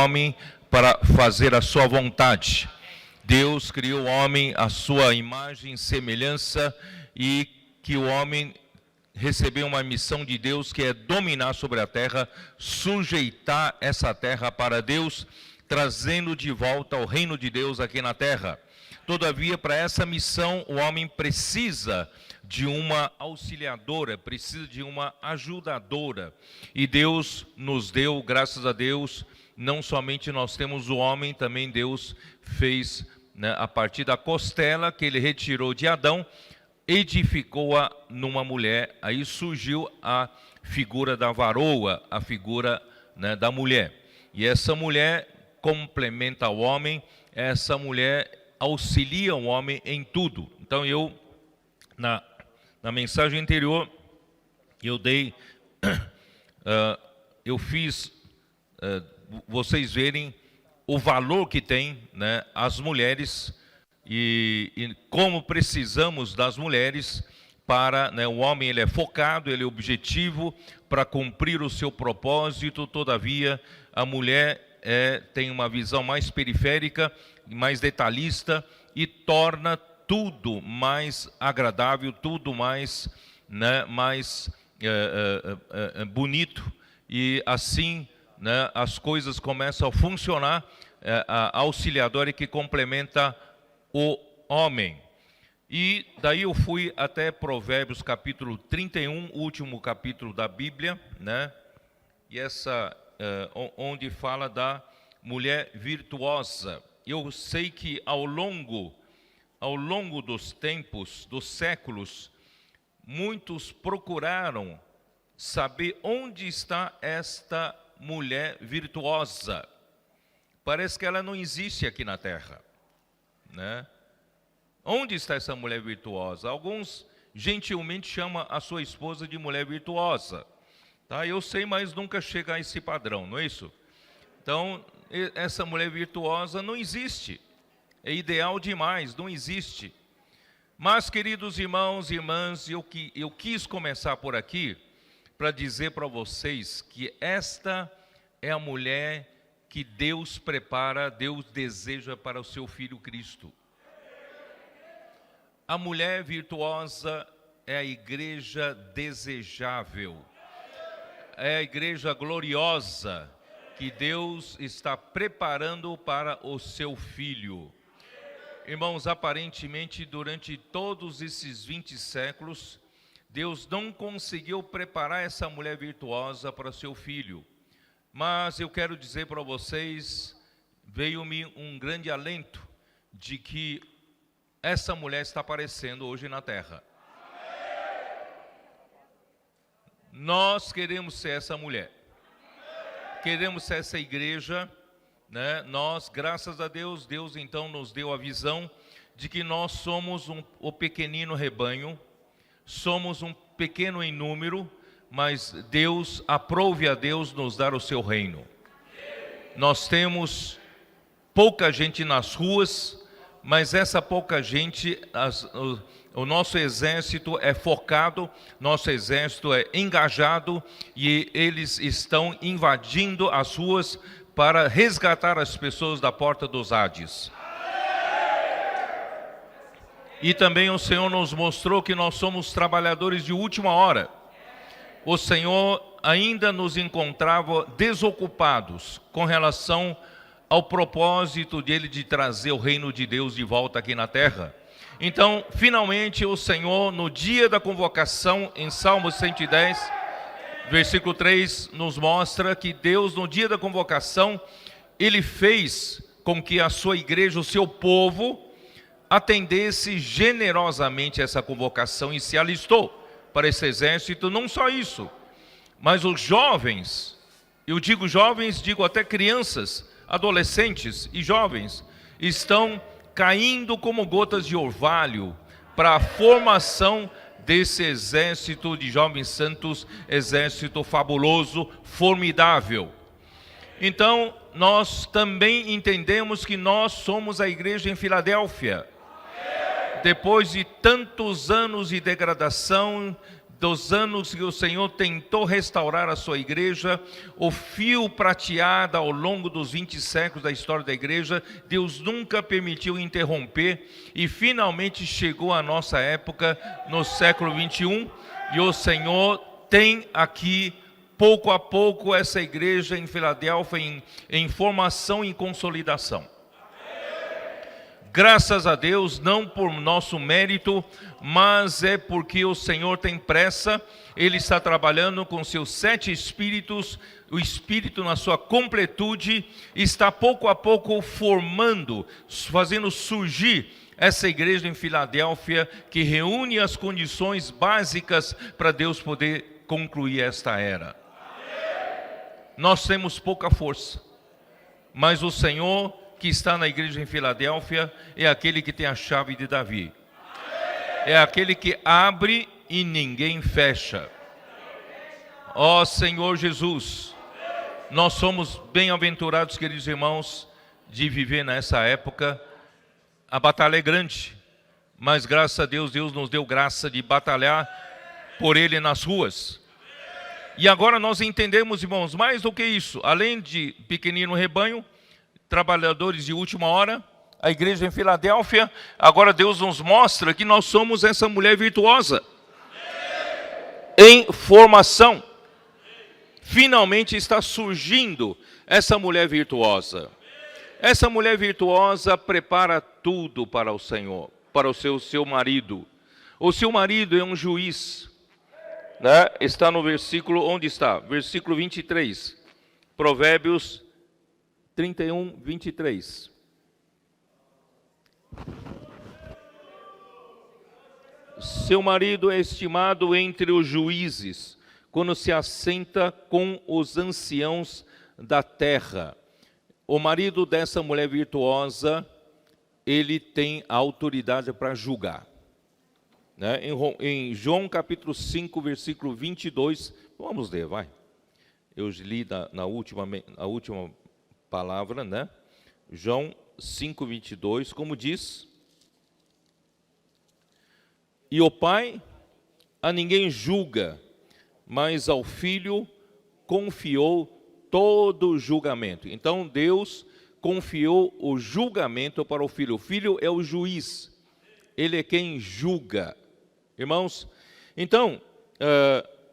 homem para fazer a sua vontade. Deus criou o homem à sua imagem e semelhança, e que o homem recebeu uma missão de Deus, que é dominar sobre a terra, sujeitar essa terra para Deus, trazendo de volta o reino de Deus aqui na terra. Todavia, para essa missão, o homem precisa de uma auxiliadora, precisa de uma ajudadora. E Deus nos deu, graças a Deus, não somente nós temos o homem, também Deus fez, né, a partir da costela que ele retirou de Adão, edificou-a numa mulher. Aí surgiu a figura da varoa, a figura, né, da mulher. E essa mulher complementa o homem, essa mulher auxilia o homem em tudo. Então na mensagem anterior, eu dei, eu fiz vocês verem o valor que tem, né, as mulheres, e como precisamos das mulheres para, né, o homem ele é focado, ele é objetivo para cumprir o seu propósito. Todavia, a mulher tem uma visão mais periférica, mais detalhista, e torna tudo mais agradável, tudo mais, né, mais bonito, e assim, né, as coisas começam a funcionar. A auxiliadora que complementa o homem. E daí eu fui até Provérbios capítulo 31, último capítulo da Bíblia, né? E onde fala da mulher virtuosa. Eu sei que ao longo dos tempos, dos séculos, muitos procuraram saber onde está esta mulher virtuosa. Parece que ela não existe aqui na terra, né? Onde está essa mulher virtuosa? Alguns gentilmente chamam a sua esposa de mulher virtuosa, tá? Eu sei, mas nunca chega a esse padrão, não é isso? Então, essa mulher virtuosa não existe. É ideal demais, não existe. Mas, queridos irmãos e irmãs, eu quis começar por aqui para dizer para vocês que esta é a mulher que Deus prepara, Deus deseja para o seu Filho Cristo. A mulher virtuosa é a igreja desejável, é a igreja gloriosa que Deus está preparando para o seu Filho. Irmãos, aparentemente, durante todos esses 20 séculos, Deus não conseguiu preparar essa mulher virtuosa para o seu Filho. Mas eu quero dizer para vocês, veio-me um grande alento de que essa mulher está aparecendo hoje na terra. Nós queremos ser essa mulher. Queremos ser essa igreja, né? Nós, graças a Deus, Deus então nos deu a visão de que nós somos o pequenino rebanho, somos um pequeno em número, mas Deus, aprove a Deus nos dar o seu reino. Nós temos pouca gente nas ruas, mas essa pouca gente, o nosso exército é focado, nosso exército é engajado, e eles estão invadindo as ruas para resgatar as pessoas da porta dos Hades. E também o Senhor nos mostrou que nós somos trabalhadores de última hora. O Senhor ainda nos encontrava desocupados com relação ao propósito dele de trazer o reino de Deus de volta aqui na terra. Então, finalmente, o Senhor, no dia da convocação, em Salmo 110, versículo 3, nos mostra que Deus, no dia da convocação, Ele fez com que a sua igreja, o seu povo, atendesse generosamente essa convocação e se alistou para esse exército. Não só isso, mas os jovens, eu digo jovens, digo até crianças, adolescentes e jovens, estão caindo como gotas de orvalho para a formação desse exército de jovens santos, exército fabuloso, formidável. Então, nós também entendemos que nós somos a igreja em Filadélfia. Depois de tantos anos de degradação, dos anos que o Senhor tentou restaurar a sua igreja, o fio prateado ao longo dos 20 séculos da história da igreja, Deus nunca permitiu interromper, e finalmente chegou a nossa época, no século 21, e o Senhor tem aqui, pouco a pouco, essa igreja em Filadélfia em formação e consolidação. Graças a Deus, não por nosso mérito, mas é porque o Senhor tem pressa. Ele está trabalhando com seus 7 espíritos, o Espírito na sua completude, está pouco a pouco formando, fazendo surgir essa igreja em Filadélfia, que reúne as condições básicas para Deus poder concluir esta era. Nós temos pouca força, mas o Senhor que está na igreja em Filadélfia é aquele que tem a chave de Davi. É aquele que abre e ninguém fecha. Ó Senhor Jesus, nós somos bem-aventurados, queridos irmãos, de viver nessa época. A batalha é grande, mas graças a Deus, Deus nos deu graça de batalhar por Ele nas ruas. E agora nós entendemos, irmãos, mais do que isso. Além de pequenino rebanho, trabalhadores de última hora, a igreja em Filadélfia, agora Deus nos mostra que nós somos essa mulher virtuosa, em formação. Finalmente está surgindo essa mulher virtuosa. Essa mulher virtuosa prepara tudo para o Senhor, para o seu marido. O seu marido é um juiz, né? Está no versículo, onde está? Versículo 23, Provérbios 31, 23. Seu marido é estimado entre os juízes, quando se assenta com os anciãos da terra. O marido dessa mulher virtuosa, ele tem a autoridade para julgar. Né? Em João capítulo 5, versículo 22, vamos ler, vai. Eu li na última palavra, né? João 5, 22, como diz: e o Pai a ninguém julga, mas ao Filho confiou todo o julgamento. Então Deus confiou o julgamento para o Filho. O Filho é o juiz, ele é quem julga. Irmãos, então,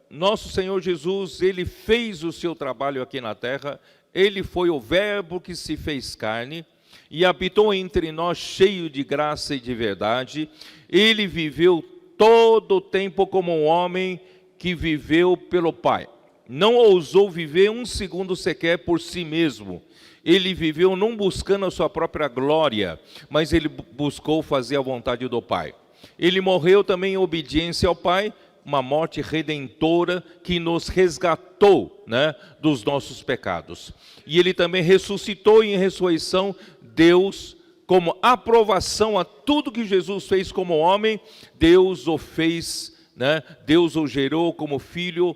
nosso Senhor Jesus, ele fez o seu trabalho aqui na terra. Ele foi o Verbo que se fez carne e habitou entre nós cheio de graça e de verdade. Ele viveu todo o tempo como um homem que viveu pelo Pai. Não ousou viver um segundo sequer por si mesmo. Ele viveu não buscando a sua própria glória, mas ele buscou fazer a vontade do Pai. Ele morreu também em obediência ao Pai, uma morte redentora que nos resgatou, né, dos nossos pecados. E ele também ressuscitou, e em ressurreição, Deus, como aprovação a tudo que Jesus fez como homem, Deus o fez, né, Deus o gerou como filho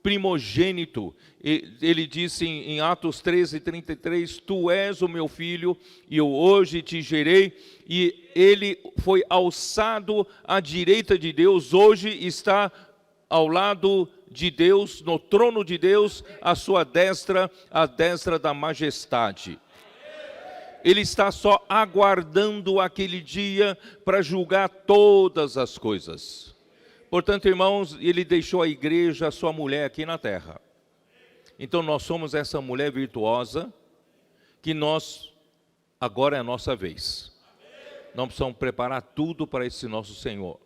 primogênito. Ele disse em Atos 13, 33, tu és o meu filho, e eu hoje te gerei. E ele foi alçado à direita de Deus, hoje está ao lado de Deus, no trono de Deus, à sua destra, a destra da majestade. Ele está só aguardando aquele dia para julgar todas as coisas. Portanto, irmãos, ele deixou a igreja, a sua mulher aqui na terra. Então nós somos essa mulher virtuosa, que agora é a nossa vez. Nós precisamos preparar tudo para esse nosso Senhor.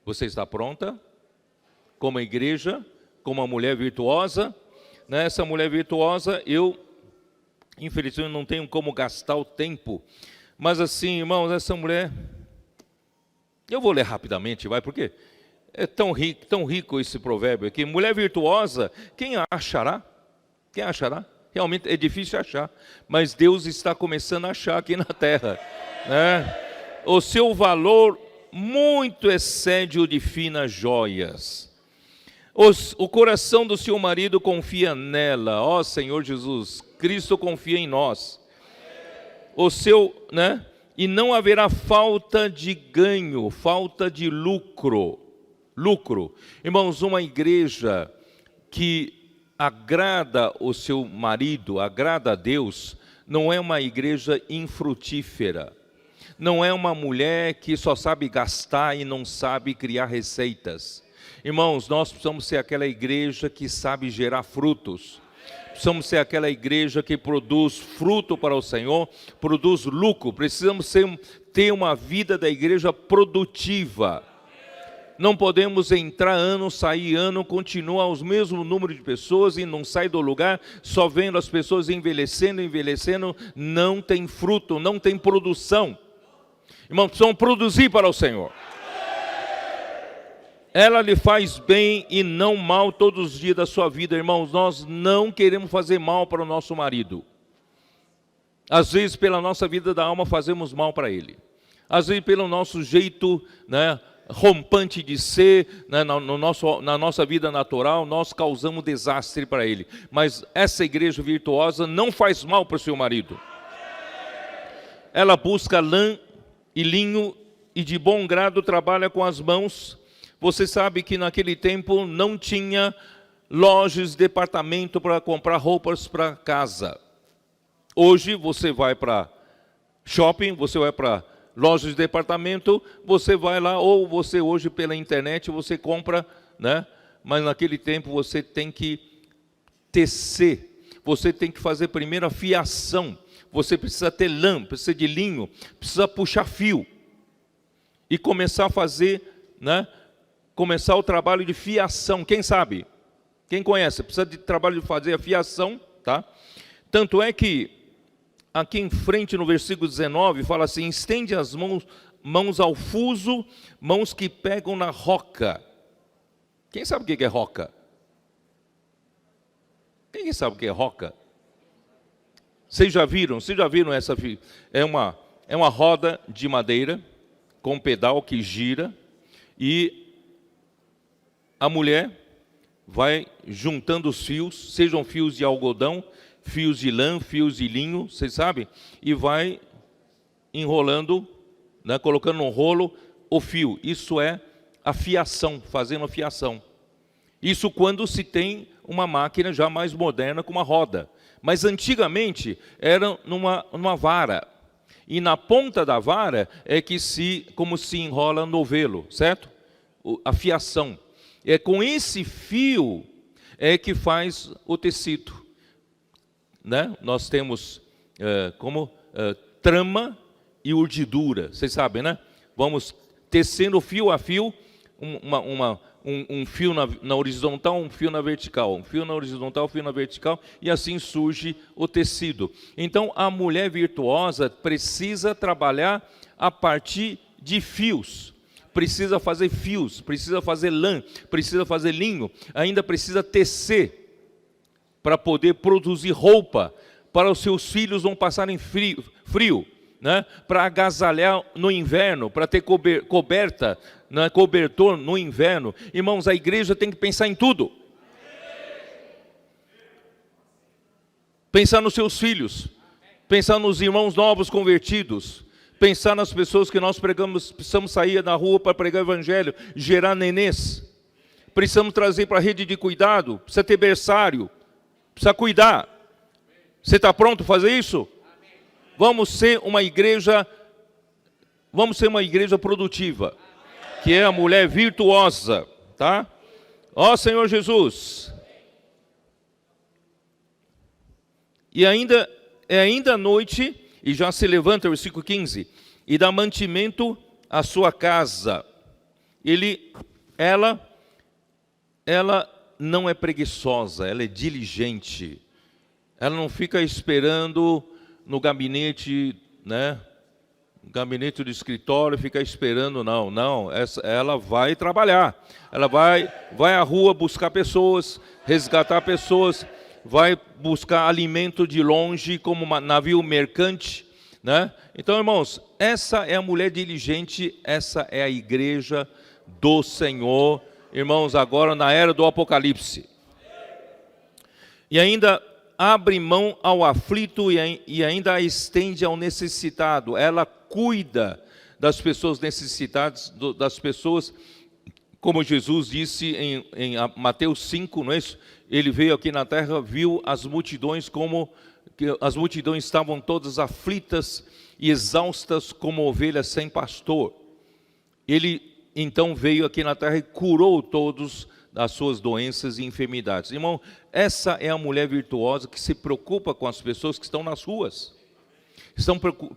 Você está pronta? Como igreja, como uma mulher virtuosa? Nessa mulher virtuosa, eu, infelizmente, não tenho como gastar o tempo. Mas assim, irmãos, essa mulher... Eu vou ler rapidamente, vai, porque é tão rico esse provérbio aqui. Mulher virtuosa, quem achará? Quem achará? Realmente é difícil achar, mas Deus está começando a achar aqui na terra, né? O seu valor muito excede o de finas joias. O coração do seu marido confia nela. Ó Senhor Jesus, Cristo confia em nós. E não haverá falta de ganho, falta de lucro. lucro. Irmãos, uma igreja que agrada o seu marido, agrada a Deus, não é uma igreja infrutífera. Não é uma mulher que só sabe gastar e não sabe criar receitas. Irmãos, nós precisamos ser aquela igreja que sabe gerar frutos. Precisamos ser aquela igreja que produz fruto para o Senhor, produz lucro. Precisamos ter uma vida da igreja produtiva. Não podemos entrar ano, sair ano, continuar os mesmos números de pessoas e não sai do lugar, só vendo as pessoas envelhecendo, não tem fruto, não tem produção. Irmãos, precisamos produzir para o Senhor. Ela lhe faz bem e não mal todos os dias da sua vida. Irmãos, nós não queremos fazer mal para o nosso marido. Às vezes, pela nossa vida da alma, fazemos mal para ele. Às vezes, pelo nosso jeito, rompante de ser, na nossa vida natural, nós causamos desastre para ele. Mas essa igreja virtuosa não faz mal para o seu marido. Ela busca lã e linho e de bom grado trabalha com as mãos. Você sabe que naquele tempo não tinha lojas, departamento para comprar roupas para casa. Hoje você vai para shopping, você vai para lojas de departamento, você vai lá, ou você hoje pela internet você compra, mas naquele tempo você tem que tecer, você tem que fazer primeiro a fiação, você precisa ter lã, precisa de linho, precisa puxar fio e começar a fazer, começar o trabalho de fiação. Quem sabe? Quem conhece? Precisa de trabalho de fazer a fiação, tá? Tanto é que aqui em frente no versículo 19 fala assim: estende as mãos ao fuso, mãos que pegam na roca. Quem sabe o que é roca? Quem sabe o que é roca? Vocês já viram essa? É uma roda de madeira com um pedal que gira e a mulher vai juntando os fios, sejam fios de algodão, fios de lã, fios de linho, vocês sabem? E vai enrolando, colocando no rolo o fio. Isso é a fiação, fazendo a fiação. Isso quando se tem uma máquina já mais moderna com uma roda. Mas antigamente era numa vara. E na ponta da vara é como se enrola novelo, certo? A fiação. É com esse fio que faz o tecido. Nós temos trama e urdidura, vocês sabem, Vamos tecendo fio a fio, um fio na horizontal, um fio na vertical, um fio na horizontal, um fio na vertical, e assim surge o tecido. Então, a mulher virtuosa precisa trabalhar a partir de fios. Precisa fazer fios, precisa fazer lã, precisa fazer linho, ainda precisa tecer para poder produzir roupa, para os seus filhos não passarem frio, para agasalhar no inverno, para ter cobertor no inverno. Irmãos, a igreja tem que pensar em tudo. Pensar nos seus filhos, pensar nos irmãos novos convertidos, pensar nas pessoas que nós pregamos, precisamos sair na rua para pregar o evangelho, gerar nenês. Precisamos trazer para a rede de cuidado, precisa ter berçário, precisa cuidar. Você está pronto para fazer isso? Vamos ser uma igreja produtiva, que é a mulher virtuosa, tá? Ó Senhor Jesus. E ainda à noite, e já se levanta, versículo 15, e dá mantimento à sua casa. Ela não é preguiçosa, ela é diligente. Ela não fica esperando no gabinete, no gabinete do escritório, fica esperando, não. Ela vai trabalhar. Ela vai à rua buscar pessoas, resgatar pessoas, vai buscar alimento de longe como um navio mercante, Então, irmãos, essa é a mulher diligente, essa é a igreja do Senhor, irmãos, agora na era do Apocalipse. E ainda abre mão ao aflito e ainda a estende ao necessitado. Ela cuida das pessoas necessitadas, das pessoas como Jesus disse em Mateus 5, não é isso? Ele veio aqui na terra, viu as multidões que as multidões estavam todas aflitas e exaustas como ovelhas sem pastor. Ele então veio aqui na terra e curou todos das suas doenças e enfermidades. Irmão, essa é a mulher virtuosa que se preocupa com as pessoas que estão nas ruas.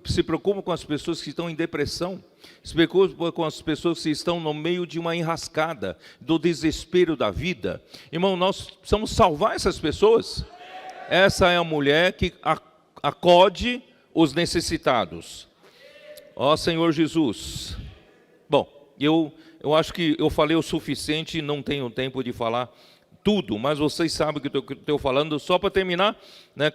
Se preocupa com as pessoas que estão em depressão, se preocupa com as pessoas que estão no meio de uma enrascada, do desespero da vida. Irmão, nós precisamos salvar essas pessoas. Essa é a mulher que acode os necessitados. Ó Senhor Jesus. Bom, eu acho que eu falei o suficiente, não tenho tempo de falar tudo, mas vocês sabem o que eu estou falando. Só para terminar, né,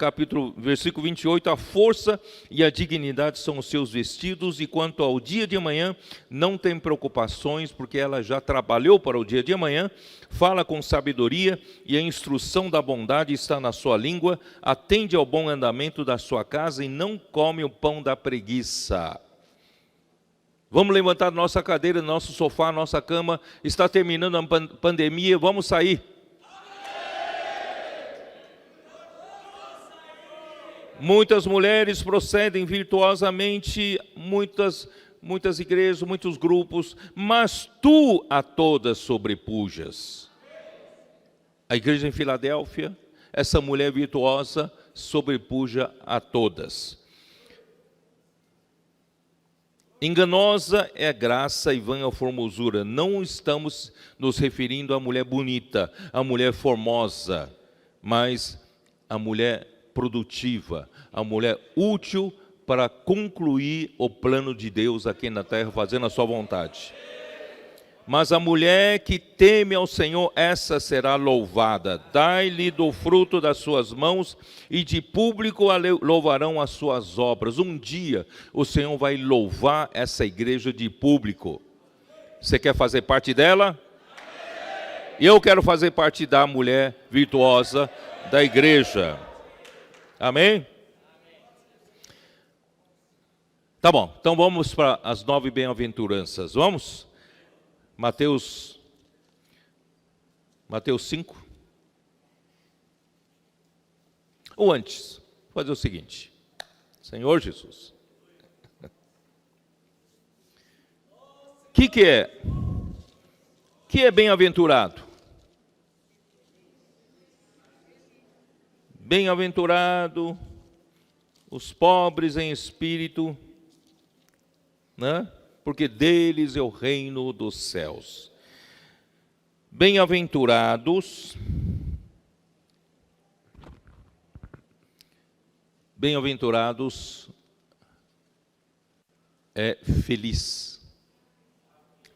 versículo 28, a força e a dignidade são os seus vestidos, e quanto ao dia de amanhã, não tem preocupações, porque ela já trabalhou para o dia de amanhã. Fala com sabedoria, e a instrução da bondade está na sua língua. Atende ao bom andamento da sua casa, e não come o pão da preguiça. Vamos levantar nossa cadeira, nosso sofá, nossa cama. Está terminando a pandemia, vamos sair. Muitas mulheres procedem virtuosamente, muitas igrejas, muitos grupos, mas tu a todas sobrepujas. A igreja em Filadélfia, essa mulher virtuosa sobrepuja a todas. Enganosa é a graça e vã a formosura. Não estamos nos referindo à mulher bonita, à mulher formosa, mas à mulher produtiva, a mulher útil para concluir o plano de Deus aqui na terra, fazendo a sua vontade. Mas a mulher que teme ao Senhor, essa será louvada. Dai-lhe do fruto das suas mãos, e de público louvarão as suas obras. Um dia o Senhor vai louvar essa igreja de público. Você quer fazer parte dela? Eu quero fazer parte da mulher virtuosa da igreja. Amém? Tá bom, então vamos para as 9 bem-aventuranças. Vamos? Mateus 5. Ou antes, vou fazer o seguinte. Senhor Jesus. O que é? Que é bem-aventurado? Bem-aventurado os pobres em espírito, né? Porque deles é o reino dos céus. Bem-aventurados é feliz.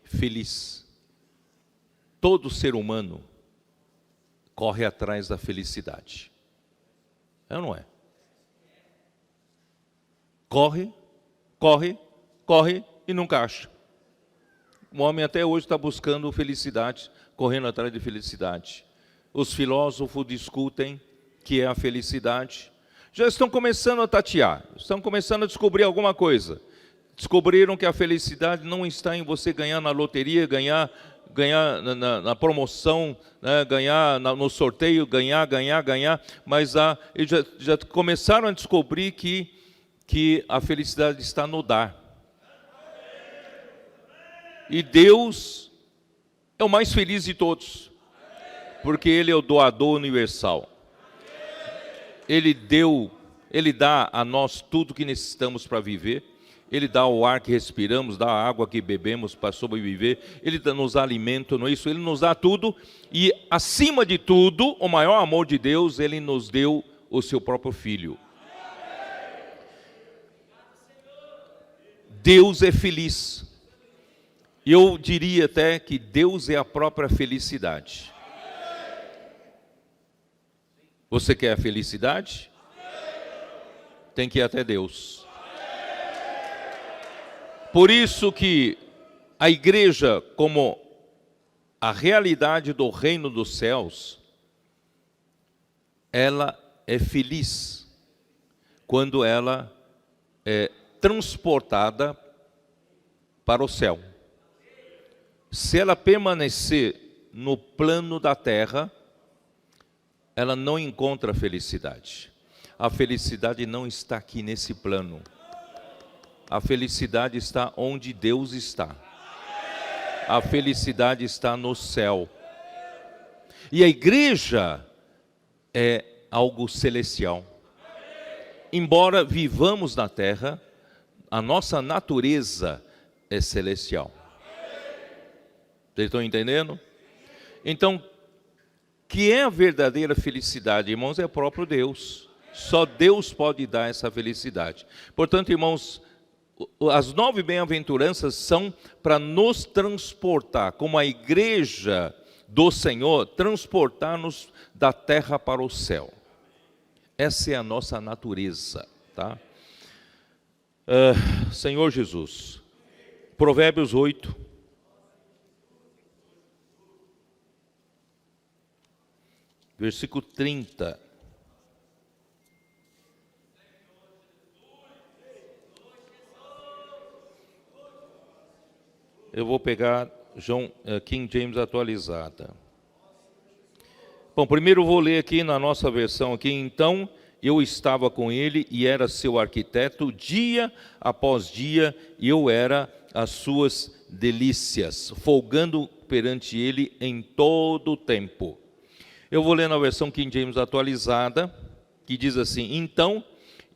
Feliz. Todo ser humano corre atrás da felicidade. É ou não é? Corre e nunca acha. O homem até hoje está buscando felicidade, correndo atrás de felicidade. Os filósofos discutem que é a felicidade. Já estão começando a tatear, estão começando a descobrir alguma coisa. Descobriram que a felicidade não está em você ganhar na loteria, ganhar na promoção, né, ganhar no sorteio, ganhar, mas eles já começaram a descobrir que a felicidade está no dar. E Deus é o mais feliz de todos, porque Ele é o doador universal. Ele dá a nós tudo que necessitamos para viver. Ele dá o ar que respiramos, dá a água que bebemos para sobreviver. Ele nos alimenta, não é isso? Ele nos dá tudo. E, acima de tudo, o maior amor de Deus, Ele nos deu o seu próprio Filho. Deus é feliz. E eu diria até que Deus é a própria felicidade. Você quer a felicidade? Tem que ir até Deus. Por isso que a igreja, como a realidade do reino dos céus, ela é feliz quando ela é transportada para o céu. se ela permanecer no plano da terra, ela não encontra felicidade. A felicidade não está aqui nesse plano. A felicidade está onde Deus está. A felicidade está no céu. E a igreja é algo celestial. Embora vivamos na terra, a nossa natureza é celestial. Vocês estão entendendo? Então, que é a verdadeira felicidade, irmãos, é o próprio Deus. Só Deus pode dar essa felicidade. Portanto, irmãos, as 9 bem-aventuranças são para nos transportar, como a igreja do Senhor, transportar-nos da terra para o céu. Essa é a nossa natureza, tá? Senhor Jesus, Provérbios 8, versículo 30. Eu vou pegar King James atualizada. Bom, primeiro eu vou ler aqui na nossa versão aqui. Então, eu estava com ele e era seu arquiteto dia após dia, e eu era as suas delícias, folgando perante ele em todo o tempo. Eu vou ler na versão King James atualizada, que diz assim: então,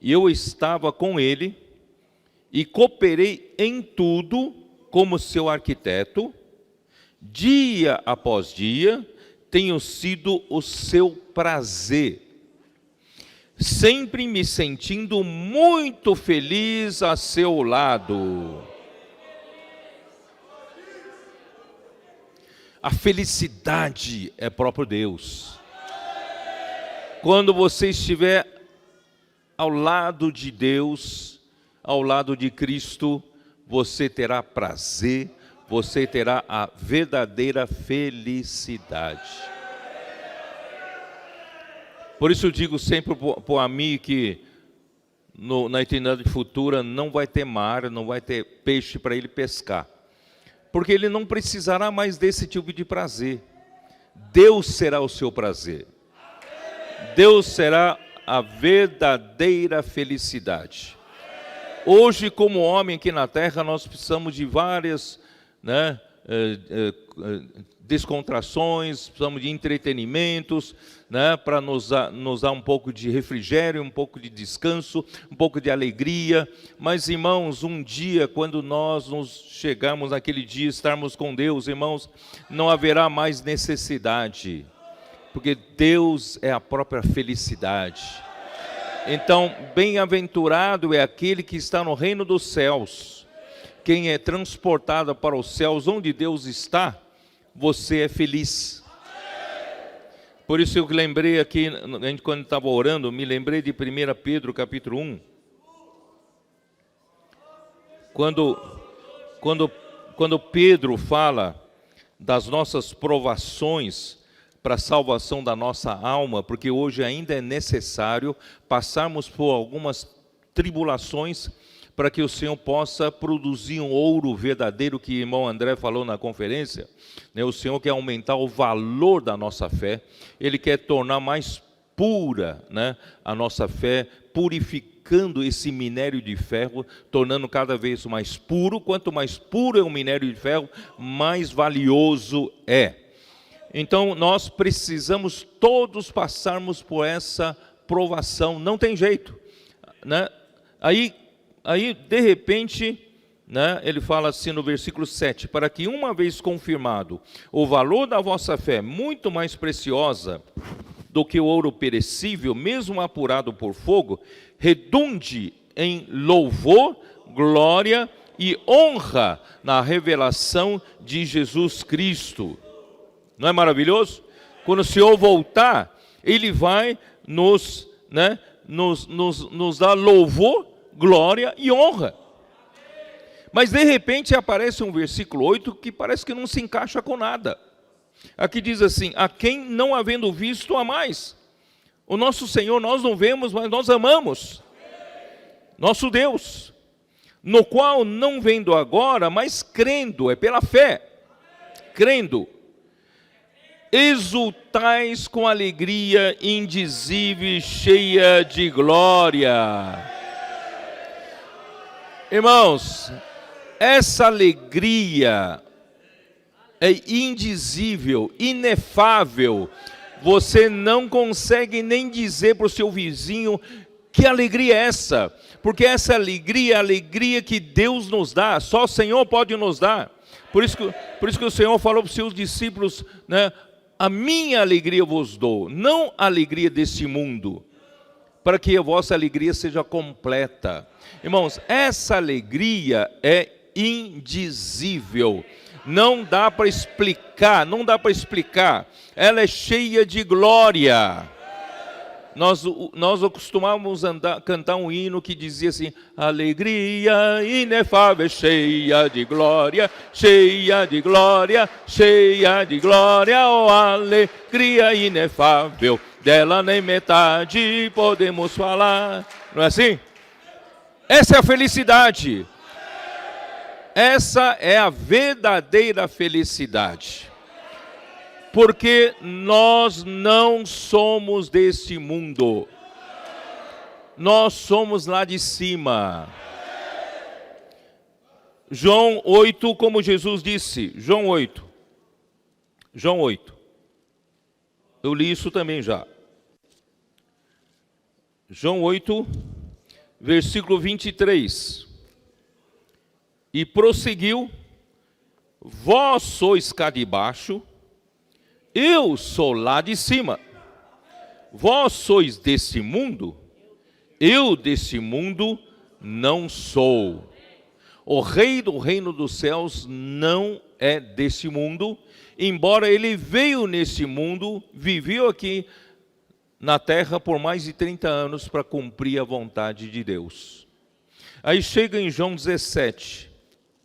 eu estava com ele e cooperei em tudo como seu arquiteto, dia após dia, tenho sido o seu prazer, sempre me sentindo muito feliz a seu lado. A felicidade é próprio Deus. Quando você estiver ao lado de Deus, ao lado de Cristo, você terá prazer, você terá a verdadeira felicidade. Por isso eu digo sempre para o amigo que na eternidade futura não vai ter mar, não vai ter peixe para ele pescar. Porque ele não precisará mais desse tipo de prazer. Deus será o seu prazer. Deus será a verdadeira felicidade. Hoje, como homem aqui na terra, nós precisamos de várias descontrações, precisamos de entretenimentos, para nos dar um pouco de refrigério, um pouco de descanso, um pouco de alegria. Mas, irmãos, um dia, quando nós nos chegarmos naquele dia, estarmos com Deus, irmãos, não haverá mais necessidade, porque Deus é a própria felicidade. Então, bem-aventurado é aquele que está no reino dos céus. Quem é transportado para os céus, onde Deus está, você é feliz. Por isso eu lembrei aqui, quando estava orando, me lembrei de 1 Pedro capítulo 1. Quando Pedro fala das nossas provações para a salvação da nossa alma, porque hoje ainda é necessário passarmos por algumas tribulações para que o Senhor possa produzir um ouro verdadeiro, que o irmão André falou na conferência. O Senhor quer aumentar o valor da nossa fé, Ele quer tornar mais pura a nossa fé, purificando esse minério de ferro, tornando cada vez mais puro. Quanto mais puro é o minério de ferro, mais valioso é. Então, nós precisamos todos passarmos por essa provação, não tem jeito. Aí, de repente, ele fala assim no versículo 7, para que uma vez confirmado o valor da vossa fé, muito mais preciosa do que o ouro perecível, mesmo apurado por fogo, redunde em louvor, glória e honra na revelação de Jesus Cristo. Não é maravilhoso? Quando o Senhor voltar, Ele vai nos dar louvor, glória e honra. Mas de repente aparece um versículo 8 que parece que não se encaixa com nada. Aqui diz assim: a quem não havendo visto a mais. O nosso Senhor nós não vemos, mas nós amamos. Nosso Deus, no qual não vendo agora, mas crendo, é pela fé. crendo, exultais com alegria indizível e cheia de glória. Irmãos, essa alegria é indizível, inefável. Você não consegue nem dizer para o seu vizinho que alegria é essa, porque essa alegria é a alegria que Deus nos dá, só o Senhor pode nos dar. Por isso que o Senhor falou para os seus discípulos, né? A minha alegria eu vos dou, não a alegria deste mundo, para que a vossa alegria seja completa. Irmãos, essa alegria é indizível, não dá para explicar, ela é cheia de glória. Nós costumávamos cantar um hino que dizia assim: alegria inefável, cheia de glória, cheia de glória, cheia de glória, oh alegria inefável, dela nem metade podemos falar. Não é assim? Essa é a felicidade. Essa é a verdadeira felicidade. Porque nós não somos deste mundo. Nós somos lá de cima. João 8, como Jesus disse, João 8. Eu li isso também já. João 8, versículo 23. E prosseguiu: vós sois cá de baixo, eu sou lá de cima. Vós sois desse mundo, eu desse mundo não sou. O rei do reino dos céus não é desse mundo, embora ele veio nesse mundo, viveu aqui na terra por mais de 30 anos para cumprir a vontade de Deus. Aí chega em João 17,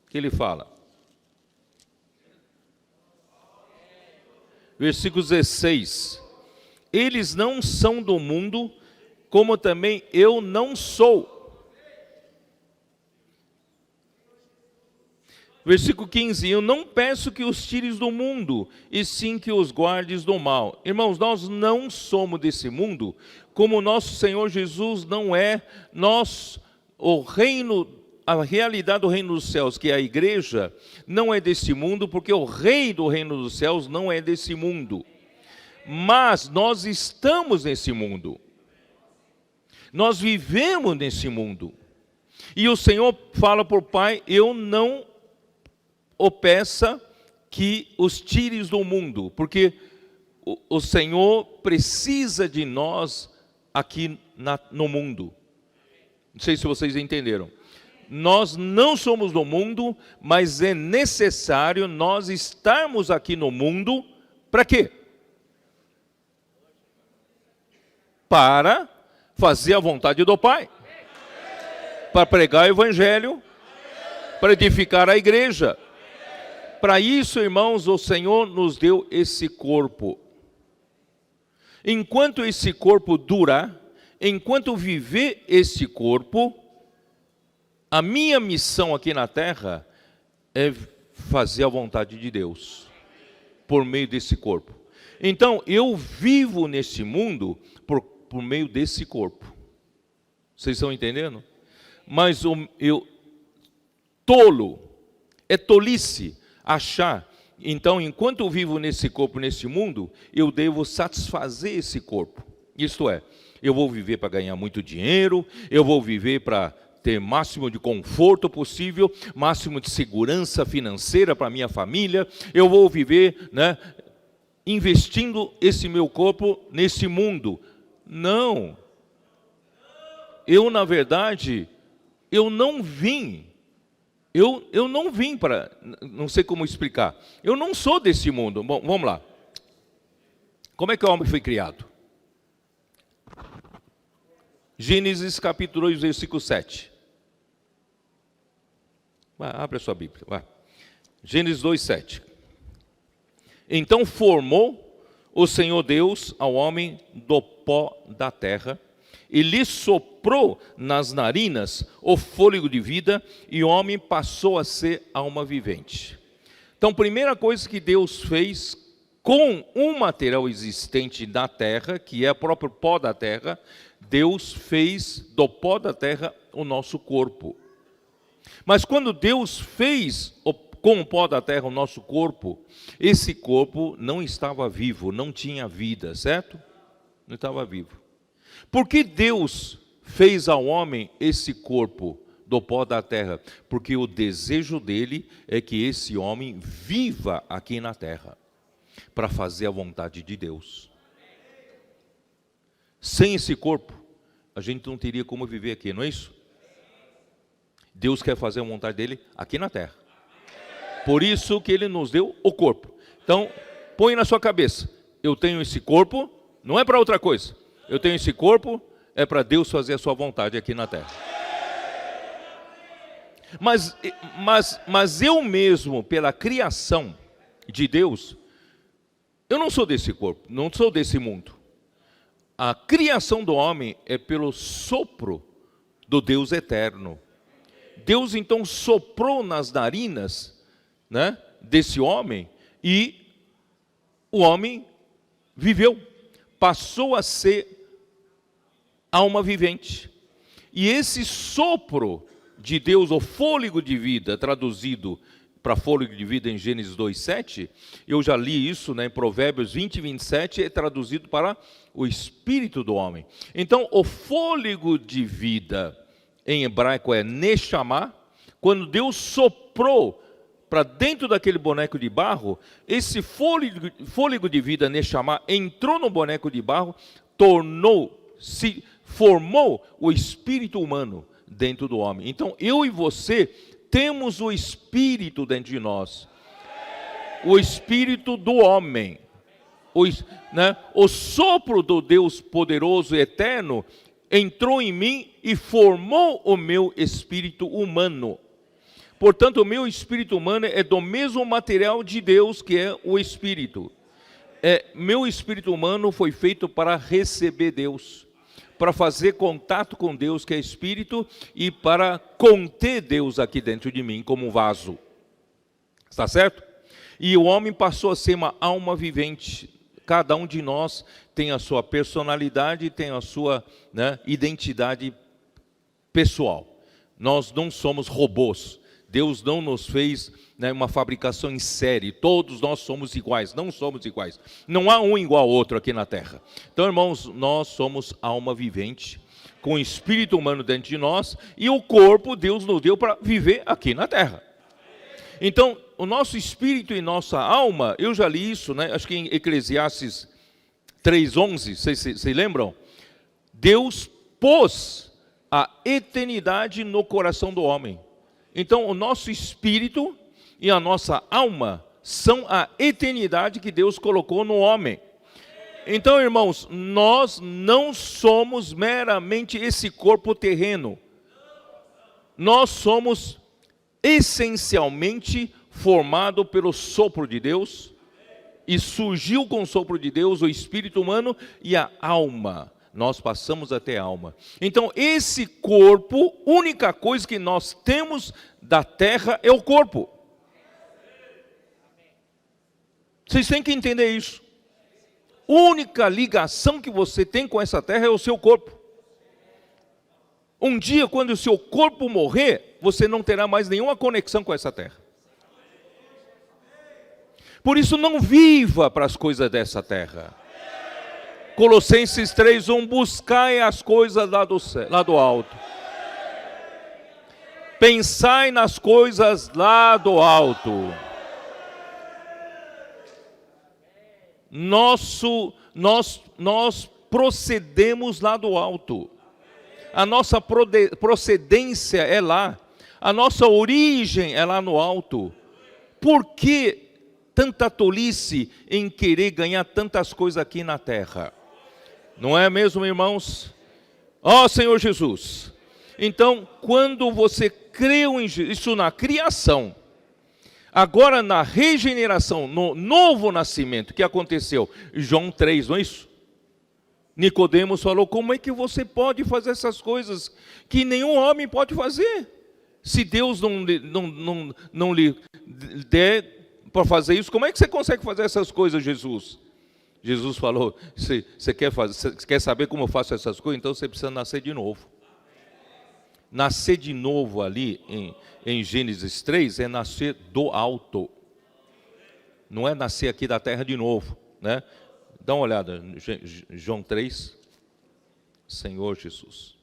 que ele fala, versículo 16: eles não são do mundo, como também eu não sou. Versículo 15: eu não peço que os tires do mundo, e sim que os guardes do mal. Irmãos, nós não somos desse mundo, como nosso Senhor Jesus não é. O reino, a realidade do reino dos céus, que é a igreja, não é desse mundo, porque o rei do reino dos céus não é desse mundo. Mas nós estamos nesse mundo. Nós vivemos nesse mundo. E o Senhor fala por Pai: eu não o peça que os tires do mundo, porque o Senhor precisa de nós aqui no mundo. Não sei se vocês entenderam. Nós não somos do mundo, mas é necessário nós estarmos aqui no mundo. Para quê? Para fazer a vontade do Pai, para pregar o Evangelho, para edificar a igreja. Para isso, irmãos, o Senhor nos deu esse corpo. Enquanto esse corpo durar, enquanto viver esse corpo, a minha missão aqui na terra é fazer a vontade de Deus, por meio desse corpo. Então, eu vivo nesse mundo por meio desse corpo. Vocês estão entendendo? Mas é tolice achar, então, enquanto eu vivo nesse corpo, nesse mundo, eu devo satisfazer esse corpo. Isto é, eu vou viver para ganhar muito dinheiro, eu vou viver para ter máximo de conforto possível, máximo de segurança financeira para minha família, eu vou viver, investindo esse meu corpo nesse mundo. Não. Na verdade, eu não vim para, não sei como explicar, eu não sou desse mundo. Bom, vamos lá. Como é que o homem foi criado? Gênesis capítulo 2, versículo 7. Abre a sua Bíblia. Vai. Gênesis 2, 7. Então formou o Senhor Deus ao homem do pó da terra, e lhe soprou nas narinas o fôlego de vida, e o homem passou a ser alma vivente. Então, primeira coisa que Deus fez com um material existente na terra, que é o próprio pó da terra, Deus fez do pó da terra o nosso corpo. Mas quando Deus fez com o pó da terra o nosso corpo, esse corpo não estava vivo, não tinha vida, certo? Não estava vivo. Por que Deus fez ao homem esse corpo do pó da terra? Porque o desejo dele é que esse homem viva aqui na terra, para fazer a vontade de Deus. Sem esse corpo, a gente não teria como viver aqui, não é isso? Deus quer fazer a vontade dele aqui na terra. Por isso que ele nos deu o corpo. Então, põe na sua cabeça, eu tenho esse corpo, não é para outra coisa. Eu tenho esse corpo, é para Deus fazer a sua vontade aqui na terra. Mas eu mesmo, pela criação de Deus, eu não sou desse corpo, não sou desse mundo. A criação do homem é pelo sopro do Deus eterno. Deus então soprou nas narinas, né, desse homem, e o homem viveu, passou a ser alma vivente. E esse sopro de Deus, o fôlego de vida, traduzido para fôlego de vida em Gênesis 2:7, eu já li isso, né, em Provérbios 20:27, é traduzido para o espírito do homem. Então, o fôlego de vida em hebraico é Neshama. Quando Deus soprou para dentro daquele boneco de barro, esse fôlego de vida Neshama entrou no boneco de barro, formou o espírito humano dentro do homem. Então, eu e você temos o espírito dentro de nós, o espírito do homem, o sopro do Deus poderoso e eterno entrou em mim e formou o meu espírito humano. Portanto, o meu espírito humano é do mesmo material de Deus, que é o espírito. Meu espírito humano foi feito para receber Deus, para fazer contato com Deus, que é espírito, e para conter Deus aqui dentro de mim, como um vaso. Está certo? E o homem passou a ser uma alma vivente. Cada um de nós tem a sua personalidade, tem a sua, né, identidade pessoal. Nós não somos robôs. Deus não nos fez, né, uma fabricação em série. Todos nós somos iguais. Não somos iguais. Não há um igual ao outro aqui na terra. Então, irmãos, nós somos alma vivente, com espírito humano dentro de nós, e o corpo Deus nos deu para viver aqui na terra. Então, o nosso espírito e nossa alma, eu já li isso, né? Acho que em Eclesiastes 3:11, vocês lembram? Deus pôs a eternidade no coração do homem. Então, o nosso espírito e a nossa alma são a eternidade que Deus colocou no homem. Então, irmãos, nós não somos meramente esse corpo terreno. Nós somos essencialmente formado pelo sopro de Deus, e surgiu com o sopro de Deus o espírito humano e a alma. Nós passamos até a alma. Então, esse corpo, única coisa que nós temos da terra é o corpo. Vocês têm que entender isso. Única ligação que você tem com essa terra é o seu corpo. Um dia, quando o seu corpo morrer, você não terá mais nenhuma conexão com essa terra. Por isso, não viva para as coisas dessa terra. Colossenses 3:1, buscai as coisas lá do alto. Pensai nas coisas lá do alto. Nós procedemos lá do alto. A nossa procedência é lá. A nossa origem é lá no alto. Por que tanta tolice em querer ganhar tantas coisas aqui na terra? Não é mesmo, irmãos? Ó Senhor Jesus! Então, quando você creu em isso na criação, agora na regeneração, no novo nascimento que aconteceu, João 3, não é isso? Nicodemos falou, como é que você pode fazer essas coisas que nenhum homem pode fazer? Se Deus não lhe der para fazer isso. Como é que você consegue fazer essas coisas, Jesus? Jesus falou, você quer saber como eu faço essas coisas? Então você precisa nascer de novo. Nascer de novo ali em Gênesis 3 é nascer do alto. Não é nascer aqui da terra de novo, né? Dá uma olhada, João 3, Senhor Jesus.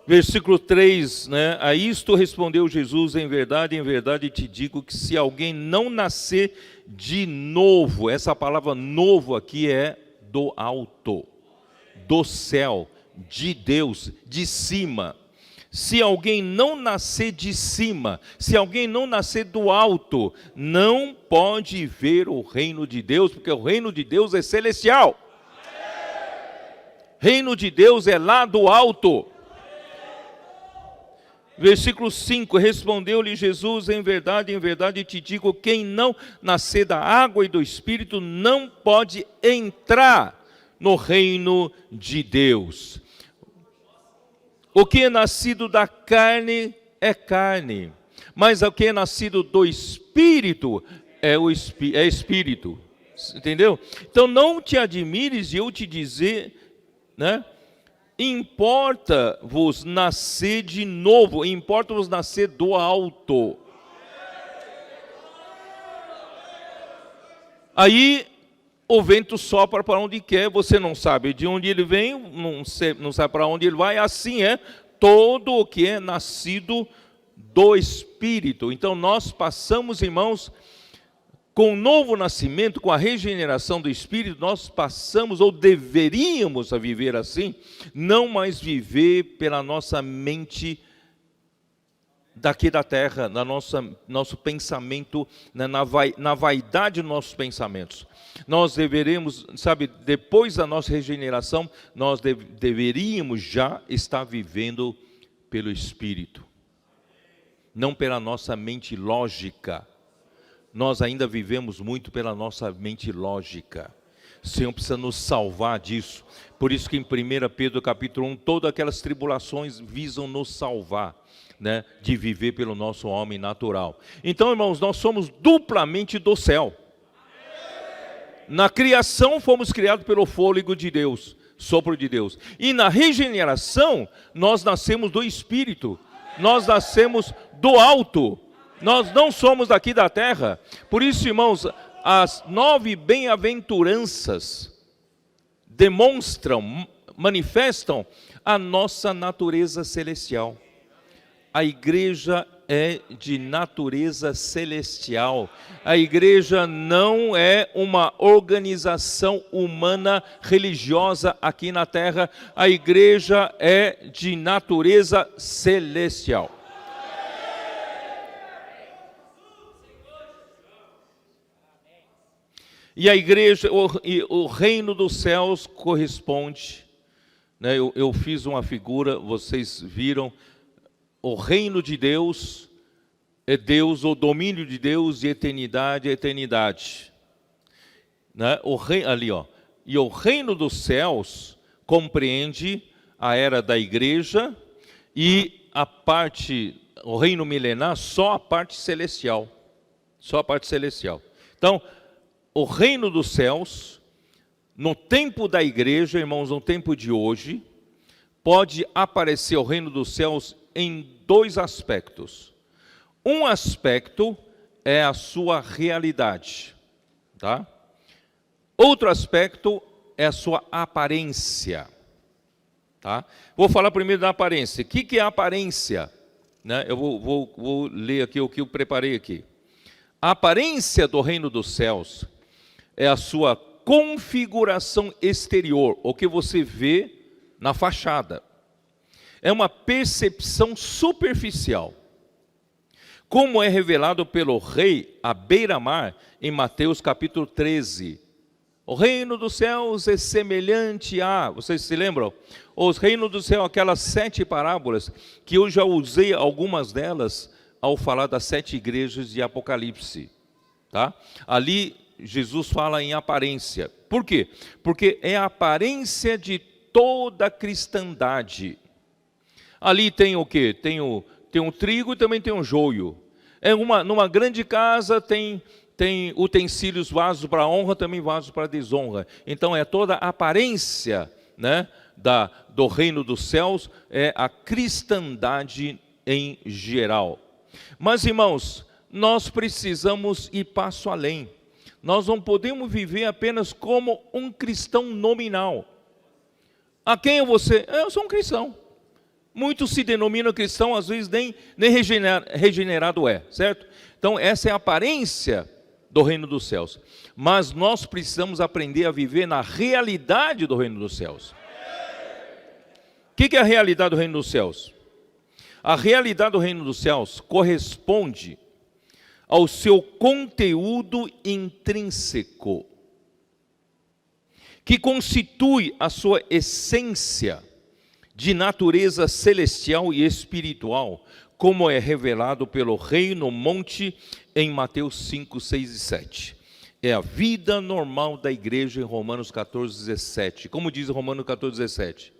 Versículo 3, né? A isto respondeu Jesus, em verdade te digo que se alguém não nascer de novo, essa palavra novo aqui é do alto, do céu, de Deus, de cima. Se alguém não nascer de cima, se alguém não nascer do alto, não pode ver o reino de Deus, porque o reino de Deus é celestial. Reino de Deus é lá do alto. Versículo 5, respondeu-lhe Jesus, em verdade te digo, quem não nascer da água e do Espírito não pode entrar no reino de Deus. O que é nascido da carne é carne, mas o que é nascido do Espírito é Espírito. Entendeu? Então não te admires de eu te dizer, né? Importa-vos nascer de novo, importa-vos nascer do alto. Aí o vento sopra para onde quer, você não sabe de onde ele vem, não sabe para onde ele vai, assim é todo o que é nascido do Espírito. Então nós passamos, irmãos, com o novo nascimento, com a regeneração do Espírito, nós passamos, ou deveríamos a viver assim, não mais viver pela nossa mente daqui da terra, nosso pensamento, na vaidade dos nossos pensamentos. Nós deveremos, sabe, depois da nossa regeneração, nós deveríamos já estar vivendo pelo Espírito, não pela nossa mente lógica. Nós ainda vivemos muito pela nossa mente lógica. O Senhor precisa nos salvar disso. Por isso que em 1 Pedro capítulo 1, todas aquelas tribulações visam nos salvar, né, de viver pelo nosso homem natural. Então, irmãos, nós somos duplamente do céu. Na criação fomos criados pelo fôlego de Deus, sopro de Deus. E na regeneração, nós nascemos do Espírito. Nós nascemos do alto. Nós não somos daqui da terra. Por isso, irmãos, as 9 bem-aventuranças demonstram, manifestam a nossa natureza celestial. A igreja é de natureza celestial. A igreja não é uma organização humana religiosa aqui na terra. A igreja é de natureza celestial. E a igreja, o reino dos céus corresponde, né? Eu fiz uma figura, vocês viram, o reino de Deus é Deus, o domínio de Deus de eternidade a eternidade, né? Ali, ó. E o reino dos céus compreende a era da igreja e a parte, o reino milenar, só a parte celestial, só a parte celestial. Então, o reino dos céus, no tempo da igreja, irmãos, no tempo de hoje, pode aparecer o reino dos céus em 2 aspectos. Um aspecto é a sua realidade, tá? Outro aspecto é a sua aparência, tá? Vou falar primeiro da aparência. O que é a aparência? Né? Eu vou ler aqui o que eu preparei aqui. A aparência do reino dos céus é a sua configuração exterior, o que você vê na fachada. É uma percepção superficial, como é revelado pelo rei à beira-mar em Mateus capítulo 13. O reino dos céus é semelhante a... Vocês se lembram? Os reinos do céu, aquelas 7 parábolas, que eu já usei algumas delas ao falar das 7 igrejas de Apocalipse. Tá? Ali Jesus fala em aparência. Por quê? Porque é a aparência de toda a cristandade. Ali tem o quê? Tem o trigo e também tem o joio. Numa grande casa tem utensílios, vasos para honra, também vasos para desonra. Então é toda a aparência, né, do reino dos céus, é a cristandade em geral. Mas, irmãos, nós precisamos ir passo além. Nós não podemos viver apenas como um cristão nominal. A quem é você? Eu sou um cristão. Muitos se denominam cristão, às vezes nem regenerado é, certo? Então essa é a aparência do reino dos céus. Mas nós precisamos aprender a viver na realidade do reino dos céus. O que é a realidade do reino dos céus? A realidade do reino dos céus corresponde ao seu conteúdo intrínseco, que constitui a sua essência de natureza celestial e espiritual, como é revelado pelo rei no monte em Mateus 5, 6 e 7. É a vida normal da igreja em Romanos 14, 17. Como diz Romanos 14, 17?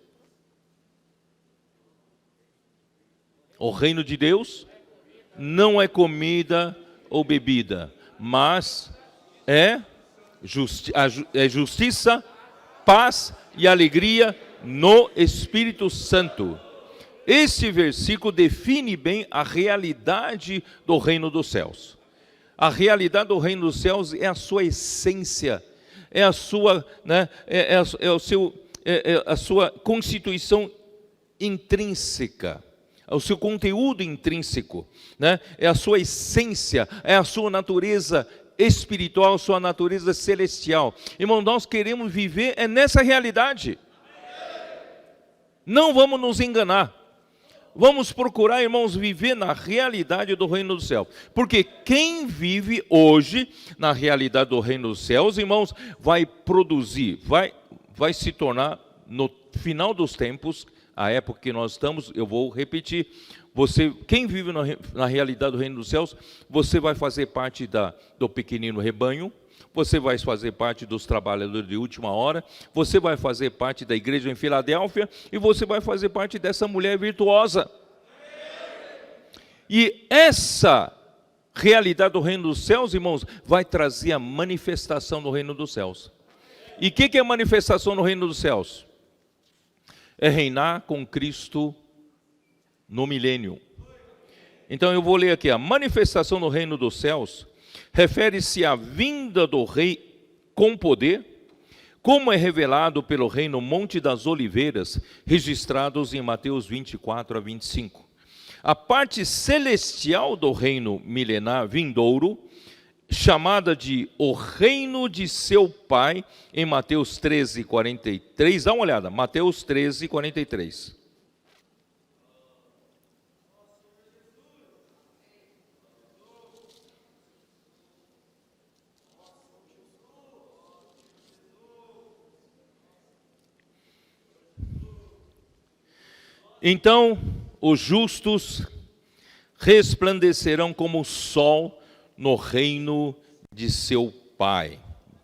O reino de Deus não é comida ou bebida, mas é justiça, paz e alegria no Espírito Santo. Este versículo define bem a realidade do reino dos céus. A realidade do reino dos céus é a sua essência, é a sua, né, a sua constituição intrínseca, é o seu conteúdo intrínseco, né? É a sua essência, é a sua natureza espiritual, sua natureza celestial. Irmão, nós queremos viver nessa realidade. Não vamos nos enganar. Vamos procurar, irmãos, viver na realidade do reino dos céus. Porque quem vive hoje na realidade do reino dos céus, irmãos, vai produzir, vai se tornar, no final dos tempos, a época que nós estamos, eu vou repetir, quem vive na realidade do reino dos céus, você vai fazer parte do pequenino rebanho, você vai fazer parte dos trabalhadores de última hora, você vai fazer parte da igreja em Filadélfia, e você vai fazer parte dessa mulher virtuosa. E essa realidade do reino dos céus, irmãos, vai trazer a manifestação do reino dos céus. E o que é a manifestação do reino dos céus? É reinar com Cristo no milênio. Então eu vou ler aqui, a manifestação do reino dos céus refere-se à vinda do rei com poder, como é revelado pelo rei no Monte das Oliveiras, registrados em Mateus 24 a 25. A parte celestial do reino milenar vindouro, chamada de o reino de seu Pai, em Mateus 13, 43. Dá uma olhada, Mateus 13, 43. Então, os justos resplandecerão como o sol no reino de seu Pai.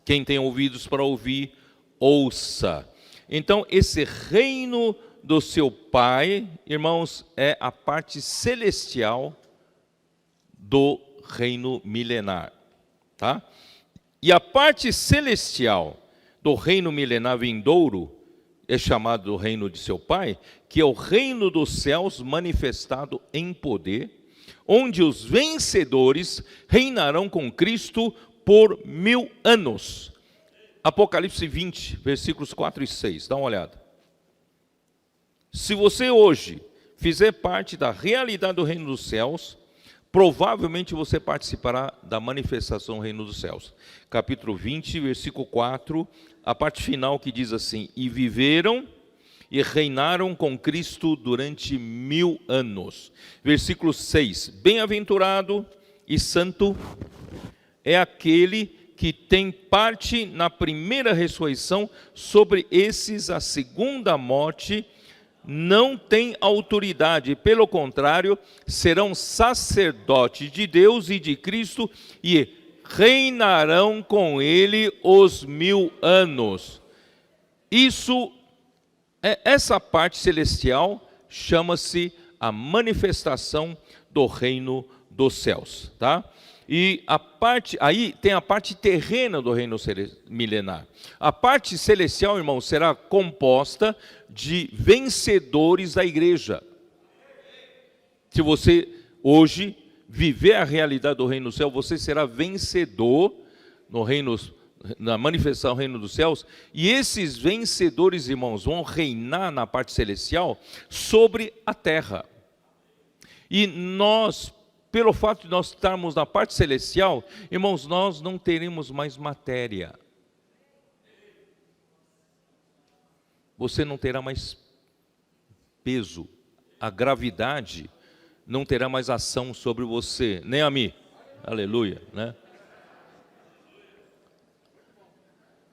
Quem tem ouvidos para ouvir, ouça. Então, esse reino do seu Pai, irmãos, é a parte celestial do reino milenar, tá? E a parte celestial do reino milenar vindouro é chamado do reino de seu Pai, que é o reino dos céus manifestado em poder, onde os vencedores reinarão com Cristo por 1000 anos. Apocalipse 20, versículos 4 e 6, dá uma olhada. Se você hoje fizer parte da realidade do reino dos céus, provavelmente você participará da manifestação do reino dos céus. Capítulo 20, versículo 4, a parte final que diz assim: e viveram e reinaram com Cristo durante 1000 anos. Versículo 6, bem-aventurado e santo é aquele que tem parte na primeira ressurreição. Sobre esses a segunda morte não tem autoridade, pelo contrário, serão sacerdotes de Deus e de Cristo e reinarão com ele os 1000 anos. Essa parte celestial chama-se a manifestação do reino dos céus, tá? E aí tem a parte terrena do reino milenar. A parte celestial, irmãos, será composta de vencedores da igreja. Se você hoje viver a realidade do reino do céu, você será vencedor no reino, na manifestação do reino dos céus, e esses vencedores, irmãos, vão reinar na parte celestial sobre a terra. E nós, pelo fato de nós estarmos na parte celestial, irmãos, nós não teremos mais matéria. Você não terá mais peso. A gravidade não terá mais ação sobre você, nem a mim. Aleluia, né?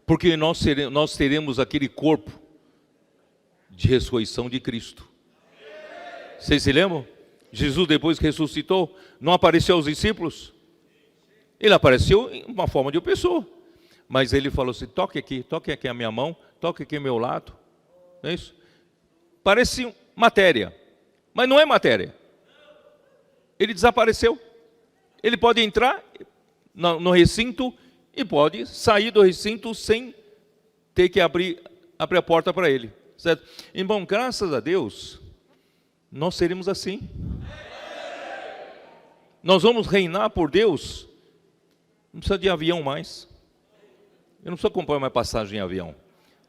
Porque nós teremos aquele corpo de ressurreição de Cristo. Vocês se lembram? Jesus, depois que ressuscitou, não apareceu aos discípulos? Ele apareceu em uma forma de pessoa. Mas ele falou assim, toque aqui a minha mão, toque aqui ao meu lado. Não é isso? Parece matéria, mas não é matéria. Ele desapareceu. Ele pode entrar no recinto e pode sair do recinto sem ter que abrir a porta para ele. Certo? Irmão, graças a Deus, nós seremos assim. Nós vamos reinar por Deus. Não precisa de avião mais. Eu não preciso comprar mais passagem em avião.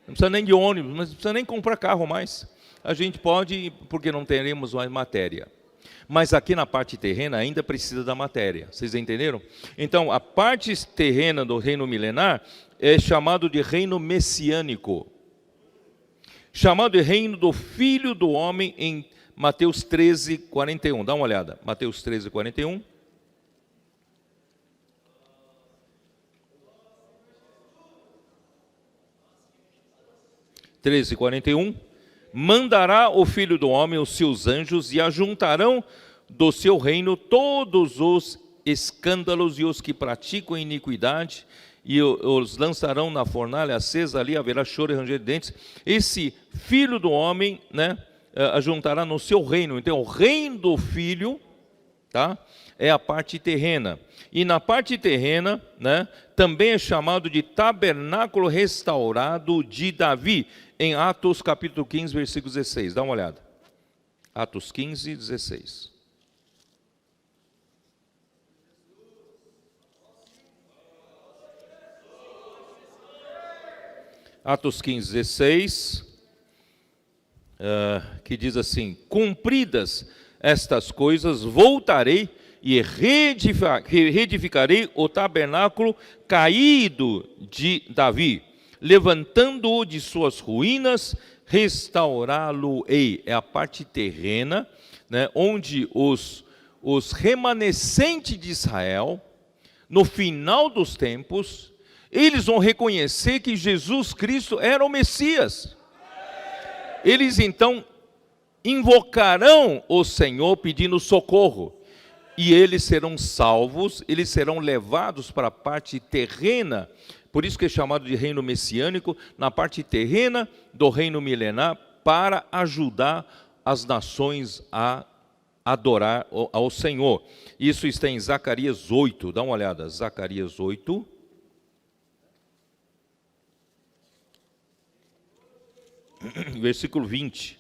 Não precisa nem de ônibus, não precisa nem comprar carro mais. A gente pode, porque não teremos mais matéria. Mas aqui na parte terrena ainda precisa da matéria. Vocês entenderam? Então, a parte terrena do reino milenar é chamado de reino messiânico. Chamado de reino do Filho do Homem em Mateus 13, 41. Dá uma olhada. Mateus 13, 41. Mandará o Filho do Homem os seus anjos e ajuntarão do seu reino todos os escândalos e os que praticam iniquidade e os lançarão na fornalha acesa, ali haverá choro e ranger de dentes. Esse Filho do Homem, né, ajuntará no seu reino. Então o reino do Filho, tá, é a parte terrena. E na parte terrena, né, também é chamado de tabernáculo restaurado de Davi, em Atos capítulo 15, versículo 16. Dá uma olhada. Atos 15, 16. Atos 15, 16, que diz assim: cumpridas estas coisas, voltarei e reedificarei o tabernáculo caído de Davi, levantando-o de suas ruínas, restaurá-lo-ei. É a parte terrena, né, onde os remanescentes de Israel, no final dos tempos, eles vão reconhecer que Jesus Cristo era o Messias. Eles então invocarão o Senhor pedindo socorro. E eles serão salvos, eles serão levados para a parte terrena. Por isso que é chamado de reino messiânico, na parte terrena do reino milenar, para ajudar as nações a adorar ao Senhor. Isso está em Zacarias 8, dá uma olhada, Zacarias 8. Versículo 20.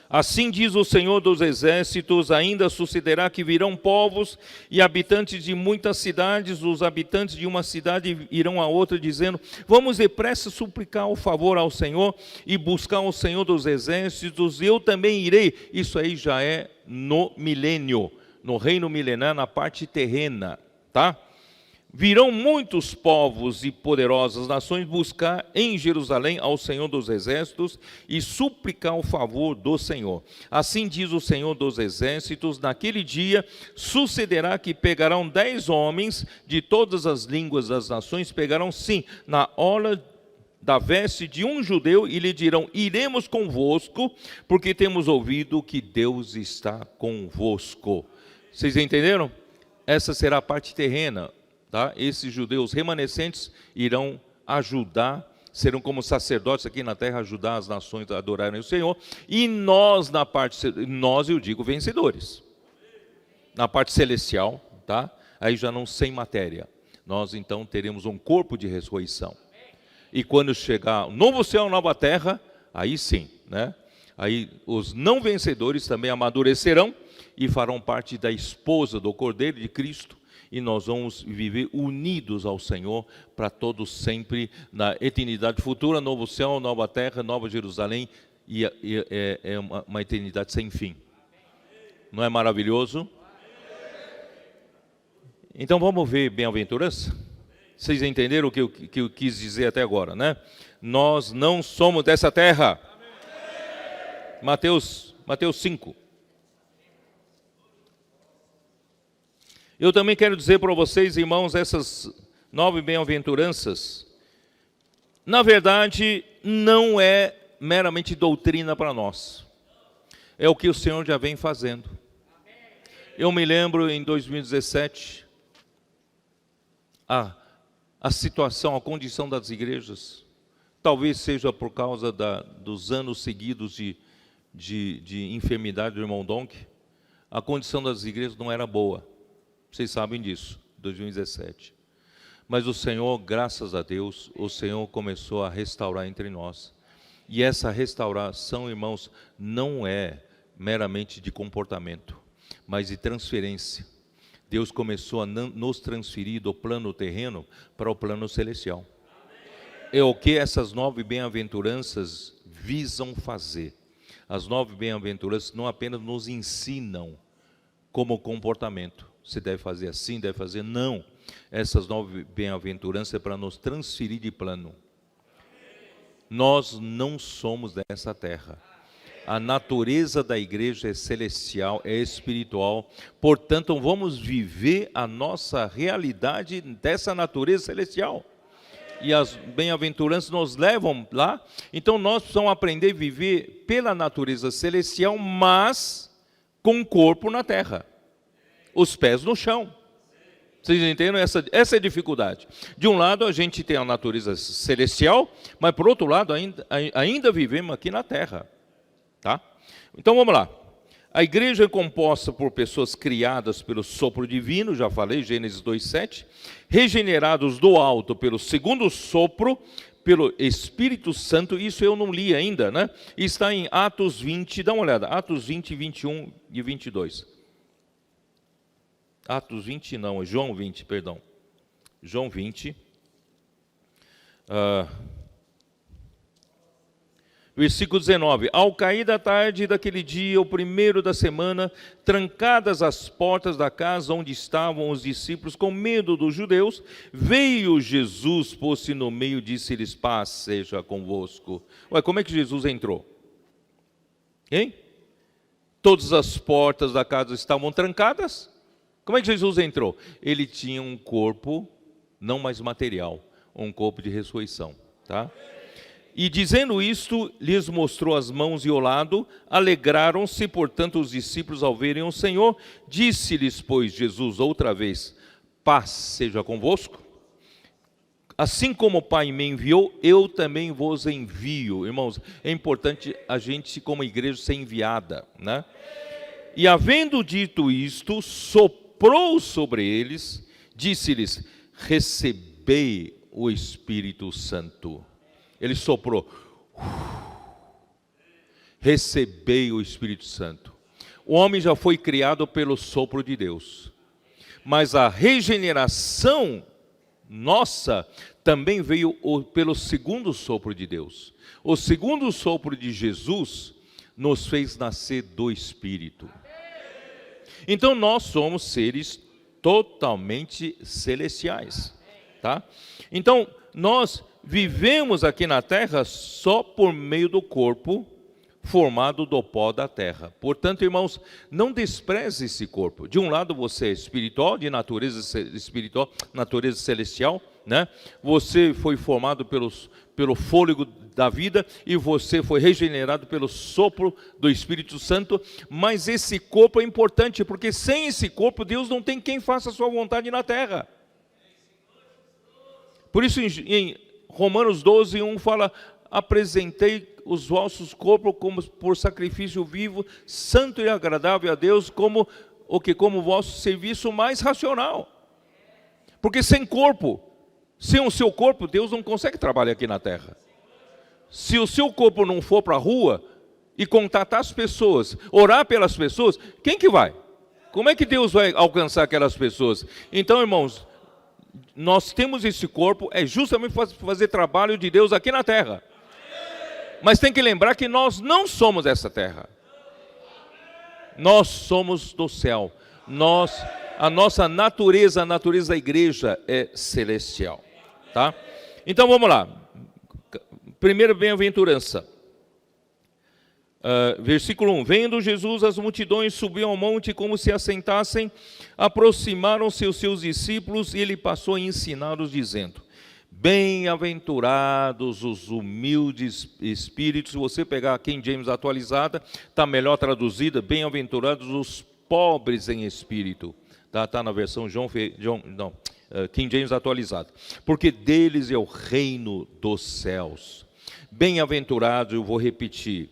Assim diz o Senhor dos Exércitos, ainda sucederá que virão povos e habitantes de muitas cidades, os habitantes de uma cidade irão a outra dizendo, vamos depressa suplicar o favor ao Senhor e buscar o Senhor dos Exércitos, eu também irei. Isso aí já é no milênio, no reino milenar, na parte terrena, tá? Virão muitos povos e poderosas nações buscar em Jerusalém ao Senhor dos Exércitos e suplicar o favor do Senhor. Assim diz o Senhor dos Exércitos, naquele dia sucederá que pegarão 10 homens de todas as línguas das nações, pegarão sim na orla da veste de um judeu e lhe dirão, iremos convosco, porque temos ouvido que Deus está convosco. Vocês entenderam? Essa será a parte terrena. Tá? Esses judeus remanescentes irão ajudar serão como sacerdotes aqui na terra, ajudar as nações a adorarem o Senhor. E nós, na parte, nós eu digo vencedores. Na parte celestial, tá? Aí já não sem matéria. Nós então teremos um corpo de ressurreição. E quando chegar o novo céu, nova terra, aí sim, né? Aí os não vencedores também amadurecerão e farão parte da esposa do Cordeiro de Cristo, e nós vamos viver unidos ao Senhor para todos sempre, na eternidade futura, novo céu, nova terra, nova Jerusalém, e é uma eternidade sem fim. Não é maravilhoso? Então vamos ver bem-aventurança? Vocês entenderam o que eu quis dizer até agora, né? Nós não somos dessa terra. Mateus 5. Eu também quero dizer para vocês, irmãos, essas 9 bem-aventuranças, na verdade, não é meramente doutrina para nós. É o que o Senhor já vem fazendo. Eu me lembro em 2017, a situação, a condição das igrejas, talvez seja por causa dos anos seguidos de enfermidade do irmão Donk, a condição das igrejas não era boa. Vocês sabem disso, 2017. Mas o Senhor, graças a Deus, o Senhor começou a restaurar entre nós. E essa restauração, irmãos, não é meramente de comportamento, mas de transferência. Deus começou a nos transferir do plano terreno para o plano celestial. É o que essas 9 bem-aventuranças visam fazer. As 9 bem-aventuranças não apenas nos ensinam como comportamento. Você deve fazer assim, deve fazer... Não. Essas 9 bem-aventuranças é para nos transferir de plano. Nós não somos dessa terra. A natureza da igreja é celestial, é espiritual. Portanto, vamos viver a nossa realidade dessa natureza celestial. E as bem-aventuranças nos levam lá. Então, nós precisamos aprender a viver pela natureza celestial, mas com o corpo na terra. Os pés no chão. Vocês entendem? Essa é a dificuldade. De um lado, a gente tem a natureza celestial, mas, por outro lado, ainda vivemos aqui na terra. Tá? Então, vamos lá. A igreja é composta por pessoas criadas pelo sopro divino, já falei, Gênesis 2:7, regenerados do alto pelo segundo sopro, pelo Espírito Santo. Isso eu não li ainda, né? Está em Atos 20, dá uma olhada, Atos 20, 21 e 22. Atos 20 não, João 20, perdão. João 20. Versículo 19. Ao cair da tarde daquele dia, o primeiro da semana, trancadas as portas da casa onde estavam os discípulos, com medo dos judeus, veio Jesus, pôs-se no meio, disse-lhes: paz seja convosco. Ué, como é que Jesus entrou? Hein? Todas as portas da casa estavam trancadas? Como é que Jesus entrou? Ele tinha um corpo não mais material, um corpo de ressurreição, tá? E dizendo isto, lhes mostrou as mãos e o lado. Alegraram-se, portanto, os discípulos ao verem o Senhor. Disse-lhes, pois, Jesus outra vez: paz seja convosco. Assim como o Pai me enviou, eu também vos envio. Irmãos, é importante a gente, como igreja, ser enviada, né? E havendo dito isto, soprou sobre eles, disse-lhes: recebei o Espírito Santo. Ele soprou. Recebei o Espírito Santo. O homem já foi criado pelo sopro de Deus. Mas a regeneração nossa também veio pelo segundo sopro de Deus. O segundo sopro de Jesus nos fez nascer do Espírito. Então nós somos seres totalmente celestiais, tá? Então nós vivemos aqui na terra só por meio do corpo formado do pó da terra. Portanto, irmãos, não despreze esse corpo. De um lado você é espiritual, de natureza espiritual, natureza celestial, né? Você foi formado pelo fôlego da vida e você foi regenerado pelo sopro do Espírito Santo. Mas esse corpo é importante, porque sem esse corpo Deus não tem quem faça a sua vontade na terra. Por isso, em Romanos 12, 1 fala: apresentei os vossos corpos como por sacrifício vivo, santo e agradável a Deus, como o vosso serviço mais racional. Porque sem corpo, sem o seu corpo, Deus não consegue trabalhar aqui na terra. Se o seu corpo não for para a rua e contatar as pessoas, orar pelas pessoas, quem que vai? Como é que Deus vai alcançar aquelas pessoas? Então, irmãos, nós temos esse corpo, é justamente fazer trabalho de Deus aqui na terra. Mas tem que lembrar que nós não somos essa terra. Nós somos do céu. A nossa natureza, a natureza da igreja é celestial. Tá? Então vamos lá. Primeira bem-aventurança. Versículo 1. Vendo Jesus as multidões, subiu ao monte, como se assentassem, aproximaram-se os seus discípulos, e ele passou a ensiná-los, dizendo: bem-aventurados os humildes espíritos. Se você pegar a King James atualizada, está melhor traduzida: bem-aventurados os pobres em espírito. Está na versão King James atualizada. Porque deles é o reino dos céus. Bem-aventurados, eu vou repetir,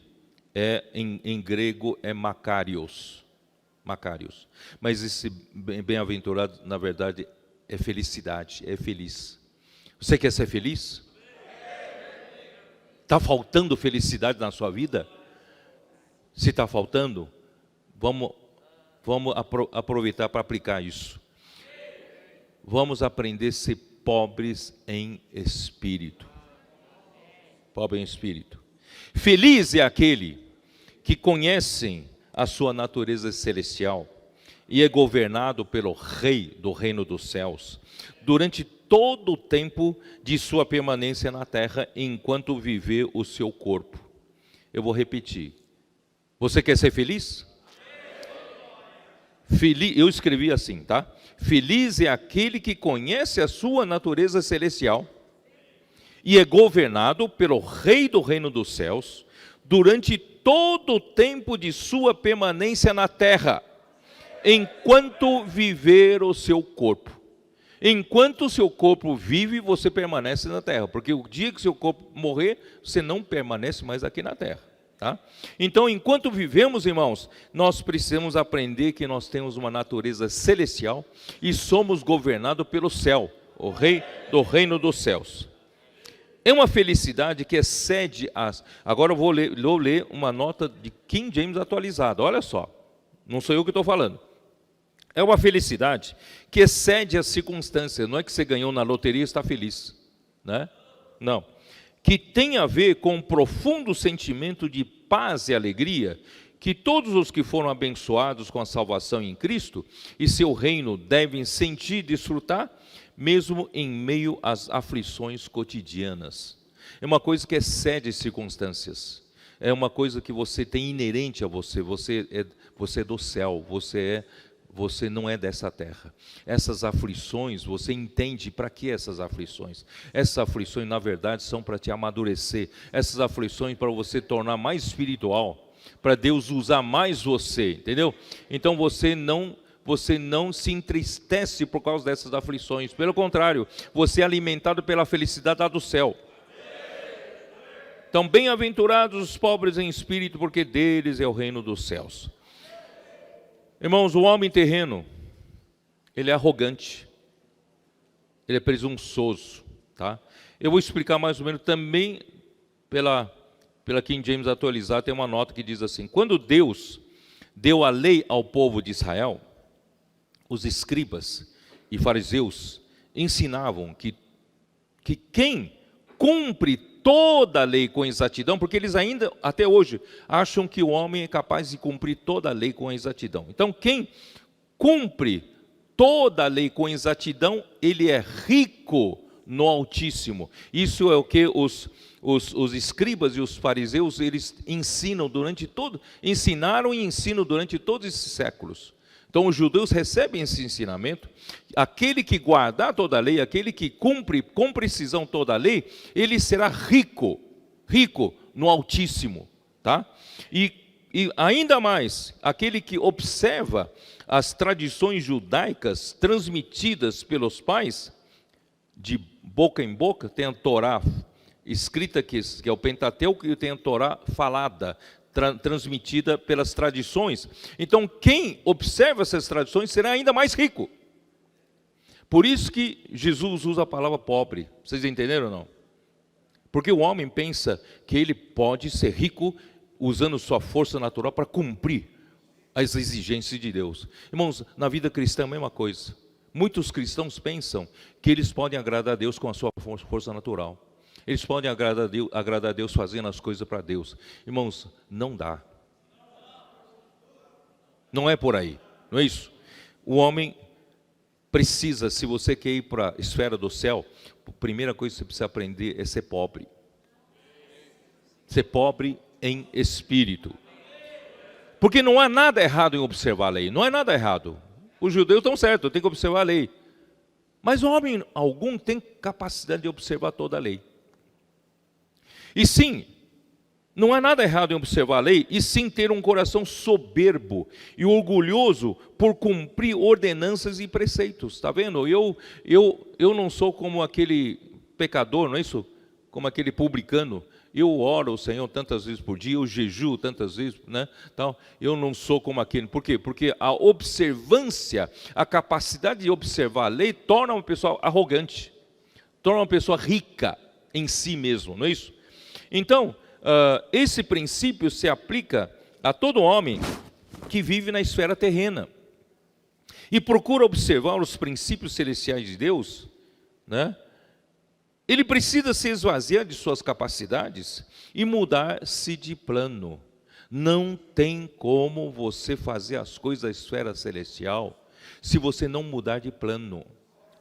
em grego é makarios. Mas esse bem-aventurado, na verdade, é felicidade, é feliz. Você quer ser feliz? Está faltando felicidade na sua vida? Se está faltando, vamos aproveitar para aplicar isso. Vamos aprender a ser pobres em espírito. Pobre em espírito. Feliz é aquele que conhece a sua natureza celestial e é governado pelo Rei do reino dos céus, durante todo o tempo de sua permanência na terra, enquanto viver o seu corpo. Eu vou repetir. Você quer ser feliz? Eu escrevi assim, tá? Feliz é aquele que conhece a sua natureza celestial e é governado pelo Rei do reino dos céus, durante todo o tempo de sua permanência na terra, enquanto viver o seu corpo. Enquanto o seu corpo vive, você permanece na terra, porque o dia que o seu corpo morrer, você não permanece mais aqui na terra. Tá? Então, enquanto vivemos, irmãos, nós precisamos aprender que nós temos uma natureza celestial e somos governados pelo céu, o Rei do reino dos céus. É uma felicidade que excede as... Agora eu vou ler uma nota de King James atualizada, olha só, não sou eu que estou falando. É uma felicidade que excede as circunstâncias. Não é que você ganhou na loteria e está feliz, né? Não. Que tem a ver com um profundo sentimento de paz e alegria que todos os que foram abençoados com a salvação em Cristo e seu reino devem sentir e desfrutar, mesmo em meio às aflições cotidianas. É uma coisa que excede as circunstâncias. É uma coisa que você tem inerente a você. Você é do céu, você não é dessa terra. Essas aflições, você entende para que essas aflições? Essas aflições, na verdade, são para te amadurecer. Essas aflições para você tornar mais espiritual, para Deus usar mais você, entendeu? Então você não se entristece por causa dessas aflições. Pelo contrário, você é alimentado pela felicidade lá do céu. Então, bem-aventurados os pobres em espírito, porque deles é o reino dos céus. Irmãos, o homem terreno, ele é arrogante, ele é presunçoso, tá? Eu vou explicar mais ou menos também pela King James atualizada, tem uma nota que diz assim: quando Deus deu a lei ao povo de Israel, os escribas e fariseus ensinavam que quem cumpre toda a lei com exatidão, porque eles ainda, até hoje, acham que o homem é capaz de cumprir toda a lei com exatidão. Então, quem cumpre toda a lei com exatidão, ele é rico no Altíssimo. Isso é o que os escribas e os fariseus, eles ensinaram e ensinam durante todos esses séculos. Então, os judeus recebem esse ensinamento. Aquele que guardar toda a lei, aquele que cumpre com precisão toda a lei, ele será rico no Altíssimo, tá? E ainda mais, aquele que observa as tradições judaicas transmitidas pelos pais, de boca em boca, tem a Torá escrita, que é o Pentateuco, e tem a Torá falada, transmitida pelas tradições. Então, quem observa essas tradições será ainda mais rico. Por isso que Jesus usa a palavra pobre. Vocês entenderam ou não? Porque o homem pensa que ele pode ser rico usando sua força natural para cumprir as exigências de Deus. Irmãos, na vida cristã é a mesma coisa. Muitos cristãos pensam que eles podem agradar a Deus com a sua força natural. Eles podem agradar a Deus fazendo as coisas para Deus. Irmãos, não dá. Não é por aí, não é isso? O homem precisa, se você quer ir para a esfera do céu, a primeira coisa que você precisa aprender é ser pobre. Ser pobre em espírito. Porque não há nada errado em observar a lei, não é nada errado. Os judeus estão certos, tem que observar a lei. Mas homem algum tem capacidade de observar toda a lei. E sim, não há nada errado em observar a lei, e sim ter um coração soberbo e orgulhoso por cumprir ordenanças e preceitos. Está vendo? Eu não sou como aquele pecador, não é isso? Como aquele publicano. Eu oro ao Senhor tantas vezes por dia, eu jejuo tantas vezes, né? Então, eu não sou como aquele. Por quê? Porque a observância, a capacidade de observar a lei, torna uma pessoa arrogante, torna uma pessoa rica em si mesmo, não é isso? Então, esse princípio se aplica a todo homem que vive na esfera terrena e procura observar os princípios celestiais de Deus, né? Ele precisa se esvaziar de suas capacidades e mudar-se de plano. Não tem como você fazer as coisas da esfera celestial se você não mudar de plano.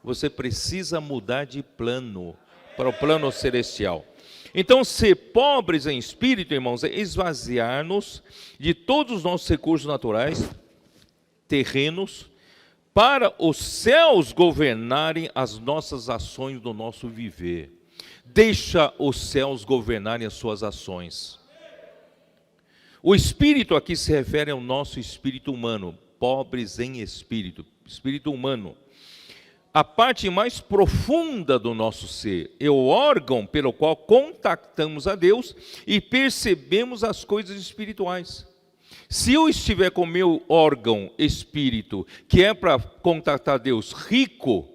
Você precisa mudar de plano para o plano celestial. Então, ser pobres em espírito, irmãos, é esvaziar-nos de todos os nossos recursos naturais, terrenos, para os céus governarem as nossas ações do nosso viver. Deixa os céus governarem as suas ações. O espírito aqui se refere ao nosso espírito humano, pobres em espírito, espírito humano. A parte mais profunda do nosso ser é o órgão pelo qual contactamos a Deus e percebemos as coisas espirituais. Se eu estiver com o meu órgão espírito, que é para contactar Deus, rico,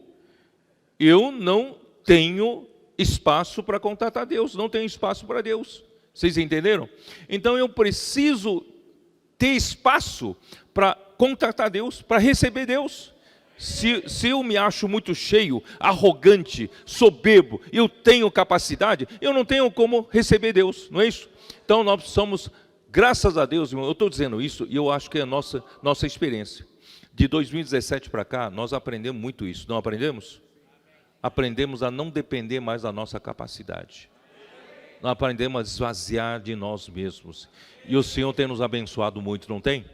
eu não tenho espaço para contatar Deus, não tenho espaço para Deus. Vocês entenderam? Então eu preciso ter espaço para contatar Deus, para receber Deus. Se eu me acho muito cheio, arrogante, soberbo, eu tenho capacidade, eu não tenho como receber Deus, não é isso? Então nós somos... Graças a Deus, irmão, eu estou dizendo isso e eu acho que é a nossa experiência. De 2017 para cá, nós aprendemos muito isso, não aprendemos? Aprendemos a não depender mais da nossa capacidade. Nós aprendemos a esvaziar de nós mesmos. E o Senhor tem nos abençoado muito, não tem?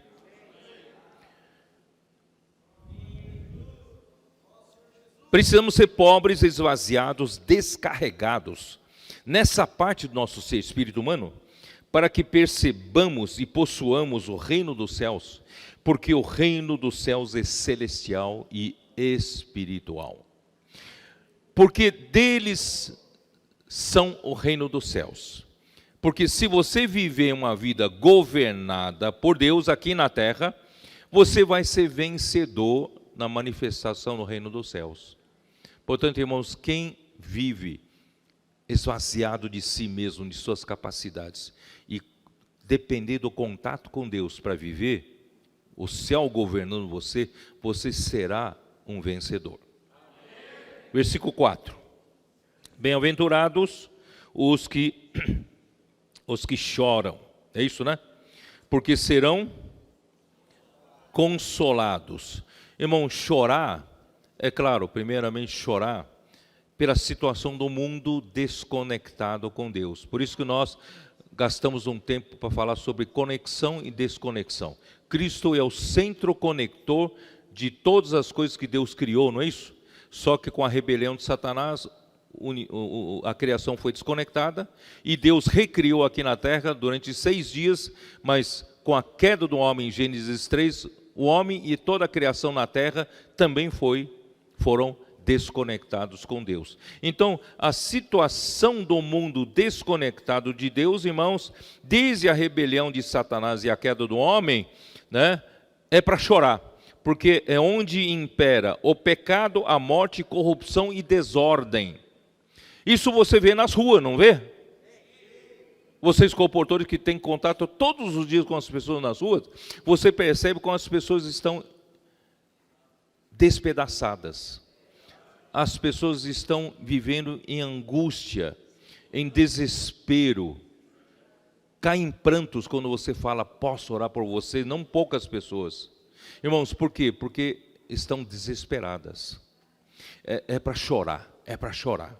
Precisamos ser pobres, esvaziados, descarregados. Nessa parte do nosso ser espírito humano, para que percebamos e possuamos o reino dos céus, porque o reino dos céus é celestial e espiritual. Porque deles são o reino dos céus. Porque se você viver uma vida governada por Deus aqui na terra, você vai ser vencedor na manifestação do reino dos céus. Portanto, irmãos, quem vive esvaziado de si mesmo, de suas capacidades, e depender do contato com Deus para viver, o céu governando você, você será um vencedor. Versículo 4. Bem-aventurados os que choram, é isso, né? Porque serão consolados. Irmão, chorar, é claro, primeiramente chorar pela situação do mundo desconectado com Deus. Por isso que nós gastamos um tempo para falar sobre conexão e desconexão. Cristo é o centro conector de todas as coisas que Deus criou, não é isso? Só que com a rebelião de Satanás, a criação foi desconectada e Deus recriou aqui na terra durante 6 dias, mas com a queda do homem em Gênesis 3, o homem e toda a criação na terra também foram desconectados com Deus. Então, a situação do mundo desconectado de Deus, irmãos, desde a rebelião de Satanás e a queda do homem, né, é para chorar, porque é onde impera o pecado, a morte, corrupção e desordem. Isso você vê nas ruas, não vê? Vocês comportadores que têm contato todos os dias com as pessoas nas ruas, você percebe como as pessoas estão despedaçadas. As pessoas estão vivendo em angústia, em desespero. Caem em prantos quando você fala, posso orar por você? Não poucas pessoas. Irmãos, por quê? Porque estão desesperadas. É para chorar, é para chorar.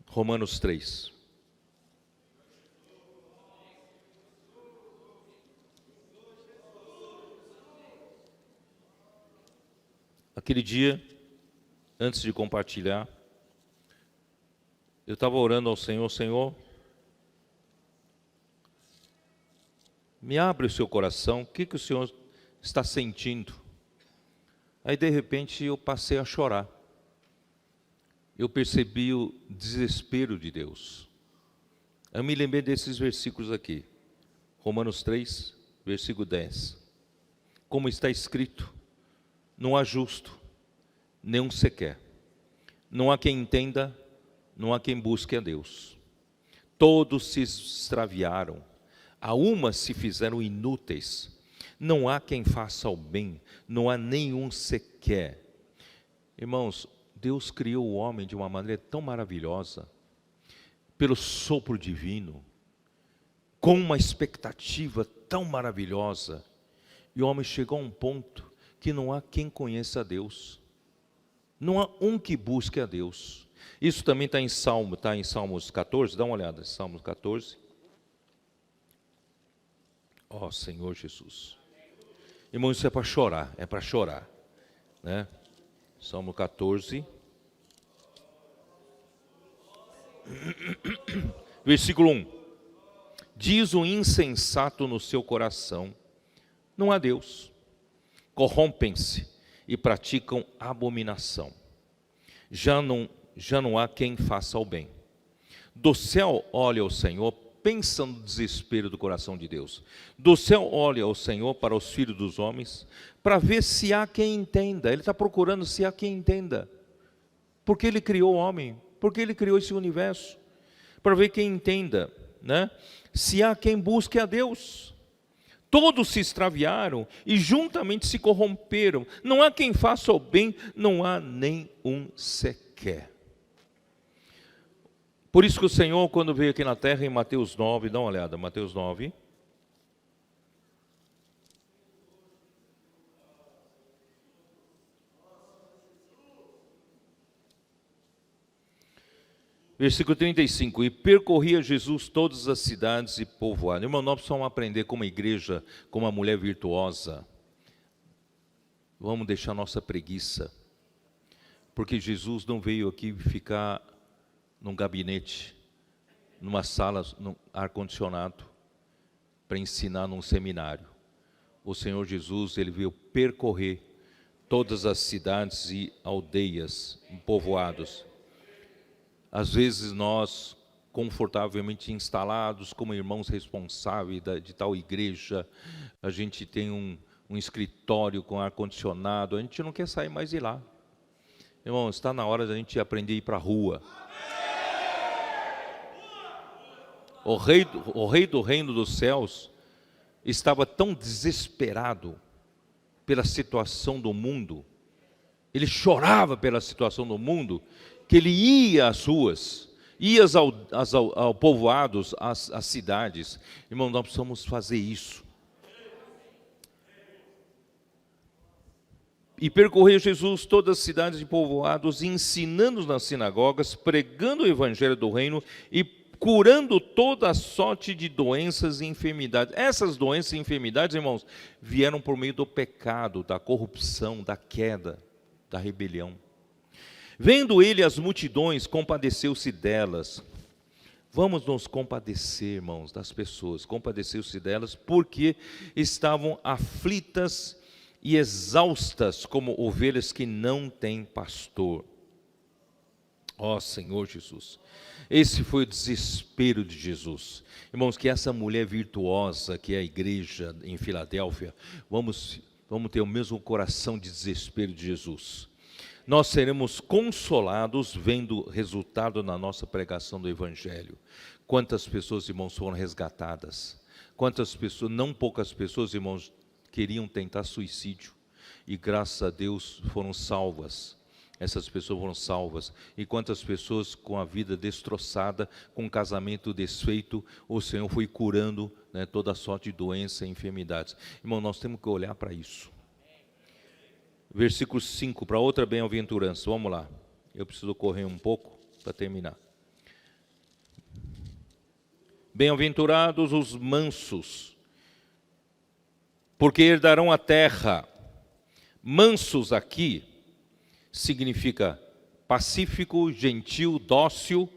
Romanos 3. Aquele dia, antes de compartilhar, eu estava orando ao Senhor, Senhor, me abre o seu coração, o que o Senhor está sentindo? Aí de repente eu passei a chorar. Eu percebi o desespero de Deus. Eu me lembrei desses versículos aqui. Romanos 3, versículo 10. Como está escrito, não há justo, nenhum sequer. Não há quem entenda, não há quem busque a Deus. Todos se extraviaram, a uma se fizeram inúteis. Não há quem faça o bem, não há nenhum sequer. Irmãos, Deus criou o homem de uma maneira tão maravilhosa, pelo sopro divino, com uma expectativa tão maravilhosa, e o homem chegou a um ponto que não há quem conheça a Deus, não há um que busque a Deus. Isso também está em Salmos 14, dá uma olhada, Salmos 14. Ó Senhor Jesus. Irmão, isso é para chorar, né? Salmo 14, versículo 1. Diz o insensato no seu coração, não há Deus. Corrompem-se e praticam abominação. Já não há quem faça o bem. Do céu olha o Senhor, pensa no desespero do coração de Deus. Do céu olha o Senhor para os filhos dos homens, para ver se há quem entenda. Ele está procurando se há quem entenda. Porque Ele criou o homem, porque Ele criou esse universo. Para ver quem entenda, né? Se há quem busque a Deus. Todos se extraviaram e juntamente se corromperam. Não há quem faça o bem, não há nem um sequer. Por isso que o Senhor, quando veio aqui na terra, em Mateus 9, dá uma olhada, Mateus 9. Versículo 35, e percorria Jesus todas as cidades e povoados. Irmão, nós precisamos aprender como igreja, como uma mulher virtuosa. Vamos deixar nossa preguiça. Porque Jesus não veio aqui ficar num gabinete, numa sala, num ar-condicionado, para ensinar num seminário. O Senhor Jesus, Ele veio percorrer todas as cidades e aldeias, povoados. Às vezes nós, confortavelmente instalados como irmãos responsáveis de tal igreja, a gente tem um escritório com ar-condicionado, a gente não quer sair mais de lá. Irmão, está na hora da gente aprender a ir para a rua. O rei do reino dos céus estava tão desesperado pela situação do mundo, ele chorava pela situação do mundo, que ele ia às ruas, ia ao povoados, às cidades. Irmão, nós precisamos fazer isso. E percorreu Jesus todas as cidades e povoados, ensinando nas sinagogas, pregando o evangelho do reino e curando toda a sorte de doenças e enfermidades. Essas doenças e enfermidades, irmãos, vieram por meio do pecado, da corrupção, da queda, da rebelião. Vendo ele as multidões, compadeceu-se delas. Vamos nos compadecer, irmãos, das pessoas. Compadeceu-se delas porque estavam aflitas e exaustas como ovelhas que não têm pastor. Ó Senhor Jesus, esse foi o desespero de Jesus. Irmãos, que essa mulher virtuosa que é a igreja em Filadélfia, vamos ter o mesmo coração de desespero de Jesus. Nós seremos consolados vendo o resultado na nossa pregação do Evangelho. Quantas pessoas, irmãos, foram resgatadas. Quantas pessoas, não poucas pessoas, irmãos, queriam tentar suicídio. E graças a Deus foram salvas. Essas pessoas foram salvas. E quantas pessoas com a vida destroçada, com o casamento desfeito, o Senhor foi curando, né, toda sorte de doença e enfermidades. Irmão, nós temos que olhar para isso. Versículo 5, para outra bem-aventurança. Vamos lá. Eu preciso correr um pouco para terminar. Bem-aventurados os mansos, porque herdarão a terra. Mansos aqui significa pacífico, gentil, dócil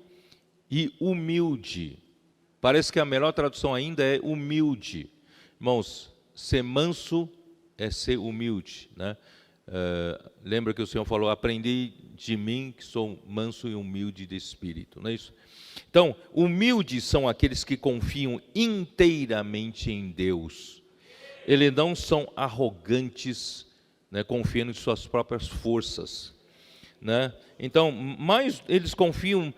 e humilde. Parece que a melhor tradução ainda é humilde. Irmãos, ser manso é ser humilde, né? Lembra que o Senhor falou, aprendi de mim que sou manso e humilde de espírito, não é isso? Então, humildes são aqueles que confiam inteiramente em Deus. Eles não são arrogantes, né, confiando em suas próprias forças, né? Então, eles confiam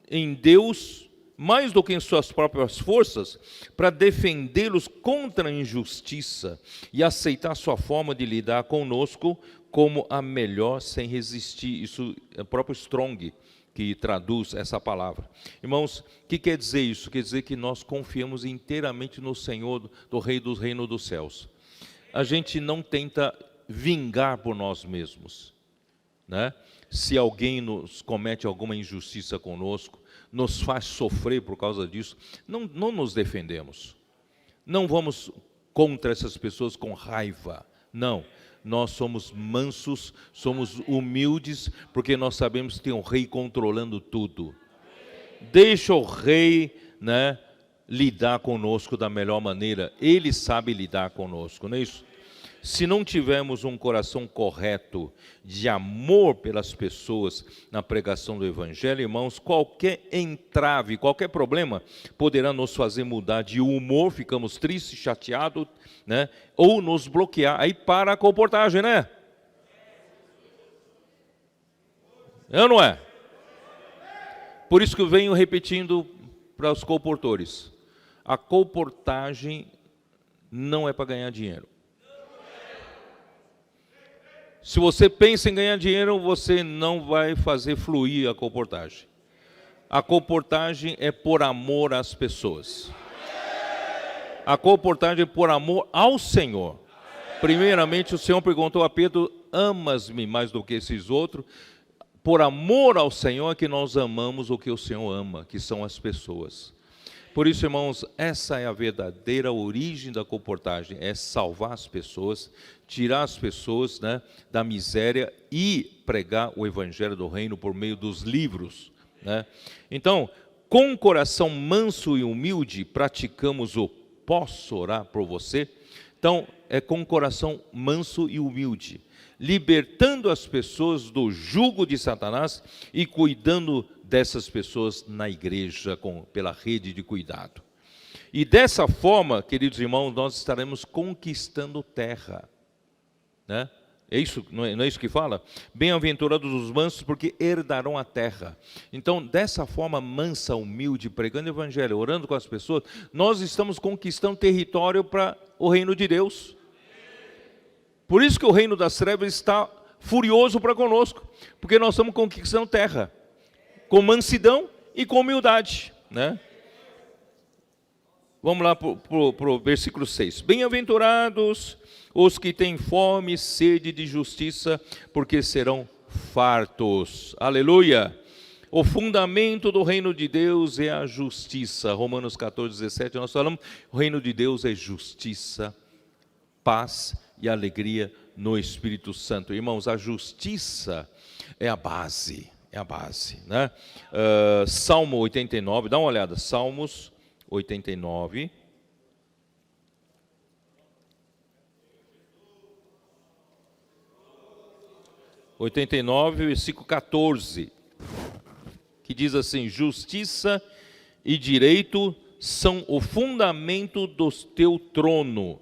em Deus mais do que em suas próprias forças, para defendê-los contra a injustiça e aceitar sua forma de lidar conosco como a melhor, sem resistir. Isso é o próprio Strong que traduz essa palavra. Irmãos, o que quer dizer isso? Quer dizer que nós confiamos inteiramente no Senhor, do Rei dos Reinos dos Céus. A gente não tenta vingar por nós mesmos, né? Se alguém nos comete alguma injustiça conosco, nos faz sofrer por causa disso, não nos defendemos. Não vamos contra essas pessoas com raiva, não. Nós somos mansos, somos humildes, porque nós sabemos que tem um rei controlando tudo. Deixa o rei, né, lidar conosco da melhor maneira. Ele sabe lidar conosco, não é isso? Se não tivermos um coração correto de amor pelas pessoas na pregação do Evangelho, irmãos, qualquer entrave, qualquer problema poderá nos fazer mudar de humor, ficamos tristes, chateados, né? Ou nos bloquear. Aí para a comportagem, né? É ou não é? Por isso que eu venho repetindo para os colportores. A colportagem não é para ganhar dinheiro. Se você pensa em ganhar dinheiro, você não vai fazer fluir a colportagem. A colportagem é por amor às pessoas. A colportagem é por amor ao Senhor. Primeiramente, o Senhor perguntou a Pedro, amas-me mais do que esses outros? Por amor ao Senhor é que nós amamos o que o Senhor ama, que são as pessoas. Por isso, irmãos, essa é a verdadeira origem da colportagem, é salvar as pessoas, tirar as pessoas, né, da miséria e pregar o Evangelho do Reino por meio dos livros, né? Então, com um coração manso e humilde, praticamos o posso orar por você? Então, é com um coração manso e humilde, libertando as pessoas do jugo de Satanás e cuidando dessas pessoas na igreja, pela rede de cuidado. E dessa forma, queridos irmãos, nós estaremos conquistando terra, né? É isso, não é isso que fala? Bem-aventurados os mansos, porque herdarão a terra. Então, dessa forma mansa, humilde, pregando o Evangelho, orando com as pessoas, nós estamos conquistando território para o reino de Deus. Por isso que o reino das trevas está furioso para conosco, porque nós estamos conquistando terra, com mansidão e com humildade, né? Vamos lá para o versículo 6. Bem-aventurados os que têm fome e sede de justiça, porque serão fartos. Aleluia! O fundamento do reino de Deus é a justiça. Romanos 14, 17, nós falamos, o reino de Deus é justiça, paz e alegria no Espírito Santo. Irmãos, a justiça é a base, né? Salmo 89, dá uma olhada, Salmos 89. 89, versículo 14, que diz assim: justiça e direito são o fundamento do teu trono,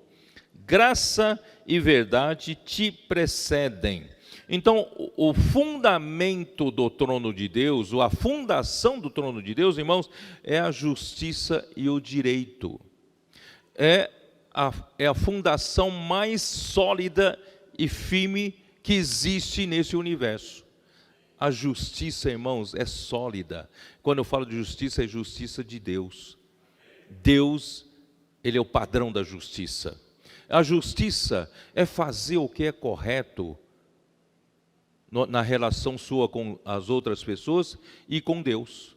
graça e verdade te precedem. Então, o fundamento do trono de Deus, ou a fundação do trono de Deus, irmãos, é a justiça e o direito. É a fundação mais sólida e firme que existe nesse universo. A justiça, irmãos, é sólida. Quando eu falo de justiça, é justiça de Deus. Deus, Ele é o padrão da justiça. A justiça é fazer o que é correto na relação sua com as outras pessoas e com Deus.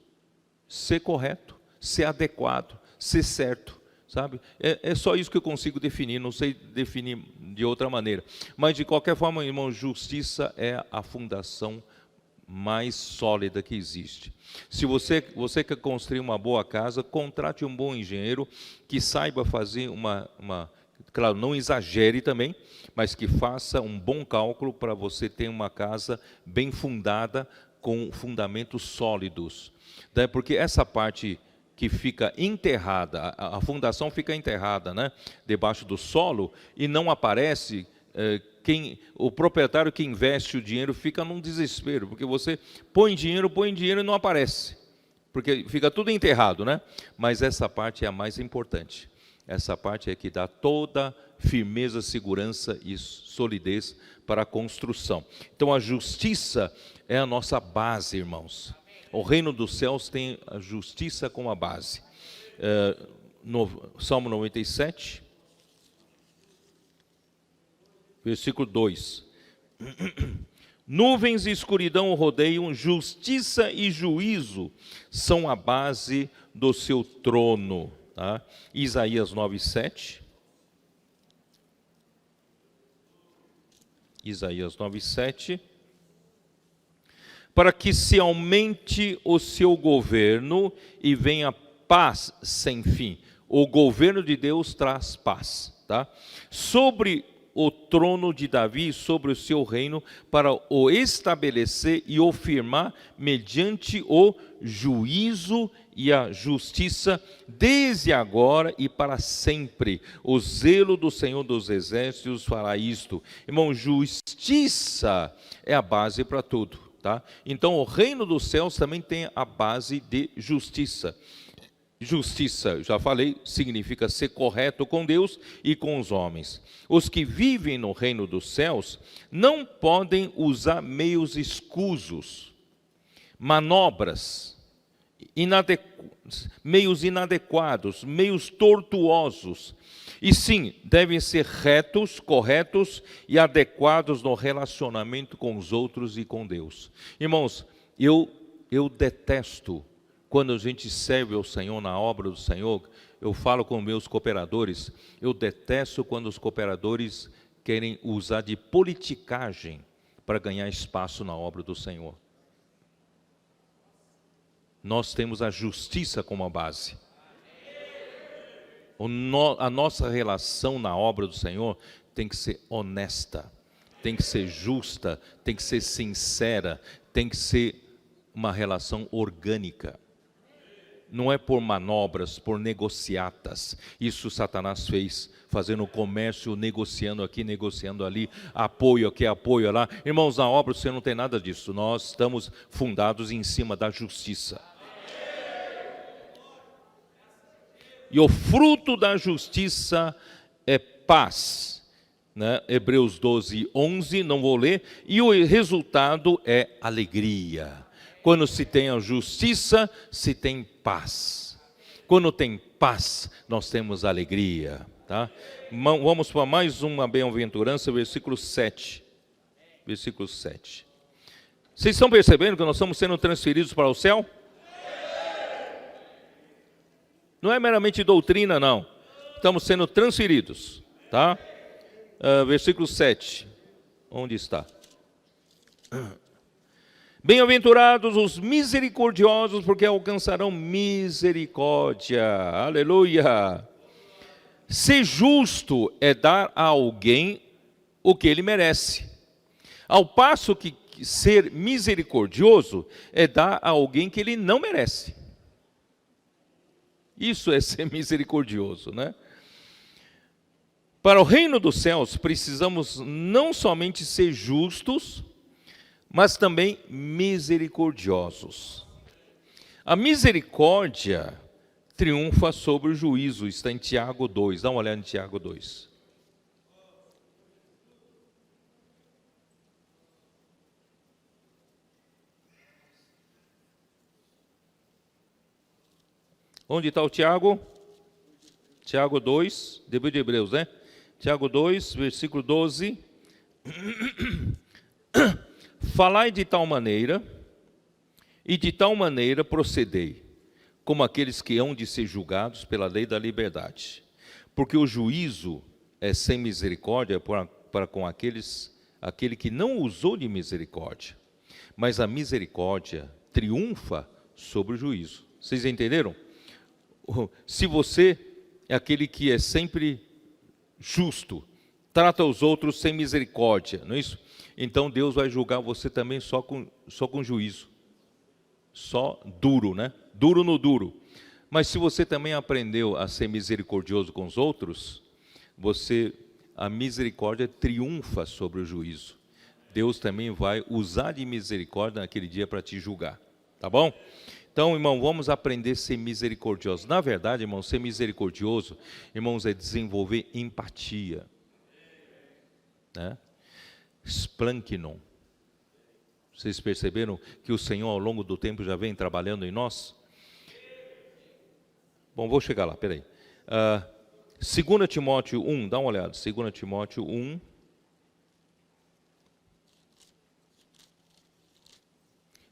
Ser correto, ser adequado, ser certo, sabe? É só isso que eu consigo definir, não sei definir de outra maneira. Mas de qualquer forma, irmão, justiça é a fundação mais sólida que existe. Se você quer construir uma boa casa, contrate um bom engenheiro que saiba fazer claro, não exagere também, mas que faça um bom cálculo para você ter uma casa bem fundada, com fundamentos sólidos. Porque essa parte que fica enterrada, a fundação fica enterrada, né, debaixo do solo, e não aparece, o proprietário que investe o dinheiro fica num desespero, porque você põe dinheiro e não aparece, porque fica tudo enterrado, né? Mas essa parte é a mais importante. Essa parte é que dá toda firmeza, segurança e solidez para a construção. Então a justiça é a nossa base, irmãos. O reino dos céus tem a justiça como a base. Salmo 97, versículo 2. Nuvens e escuridão o rodeiam, justiça e juízo são a base do seu trono. Tá? Isaías 9:7. Isaías 9:7. Para que se aumente o seu governo e venha paz sem fim. O governo de Deus traz paz, tá? Sobre o trono de Davi, sobre o seu reino, para o estabelecer e o firmar mediante o juízo e a justiça, desde agora e para sempre. O zelo do Senhor dos Exércitos fará isto. Irmão, justiça é a base para tudo, tá? Então, o reino dos céus também tem a base de justiça. Justiça, já falei, significa ser correto com Deus e com os homens. Os que vivem no reino dos céus não podem usar meios escusos, manobras, meios inadequados, meios tortuosos. E sim, devem ser retos, corretos e adequados no relacionamento com os outros e com Deus. Irmãos, eu detesto quando a gente serve ao Senhor na obra do Senhor. Eu falo com meus cooperadores, eu detesto quando os cooperadores querem usar de politicagem para ganhar espaço na obra do Senhor. Nós temos a justiça como a base. A nossa relação na obra do Senhor tem que ser honesta, tem que ser justa, tem que ser sincera, tem que ser uma relação orgânica. Não é por manobras, por negociatas. Isso Satanás fez, fazendo comércio, negociando aqui, negociando ali, apoio aqui, apoio lá. Irmãos, na obra do Senhor não tem nada disso. Nós estamos fundados em cima da justiça. E o fruto da justiça é paz, né? Hebreus 12:11, não vou ler. E o resultado é alegria. Quando se tem a justiça, se tem paz. Quando tem paz, nós temos alegria, tá? Vamos para mais uma bem-aventurança, versículo 7. Versículo 7. Vocês estão percebendo que nós estamos sendo transferidos para o céu? Não é meramente doutrina, não. Estamos sendo transferidos, tá? Versículo 7. Onde está? Bem-aventurados os misericordiosos, porque alcançarão misericórdia. Aleluia! Ser justo é dar a alguém o que ele merece. Ao passo que ser misericordioso é dar a alguém que ele não merece. Isso é ser misericordioso, né? Para o reino dos céus, precisamos não somente ser justos, mas também misericordiosos. A misericórdia triunfa sobre o juízo, está em Tiago 2. Dá uma olhada em Tiago 2. Onde está o Tiago? Tiago 2, depois de Hebreus, né? Tiago 2, versículo 12. Falai de tal maneira, e de tal maneira procedei, como aqueles que hão de ser julgados pela lei da liberdade. Porque o juízo é sem misericórdia para com aquele que não usou de misericórdia. Mas a misericórdia triunfa sobre o juízo. Vocês entenderam? Se você é aquele que é sempre justo, trata os outros sem misericórdia, não é isso? Então Deus vai julgar você também só com juízo. Só duro, né? Duro no duro. Mas se você também aprendeu a ser misericordioso com os outros, a misericórdia triunfa sobre o juízo. Deus também vai usar de misericórdia naquele dia para te julgar. Tá bom? Então, irmão, vamos aprender a ser misericordioso. Na verdade, irmão, ser misericordioso, irmãos, é desenvolver empatia, né? Splankinon. Vocês perceberam que o Senhor, ao longo do tempo, já vem trabalhando em nós? Bom, vou chegar lá, peraí. 2 Timóteo 1, dá uma olhada. 2 Timóteo 1.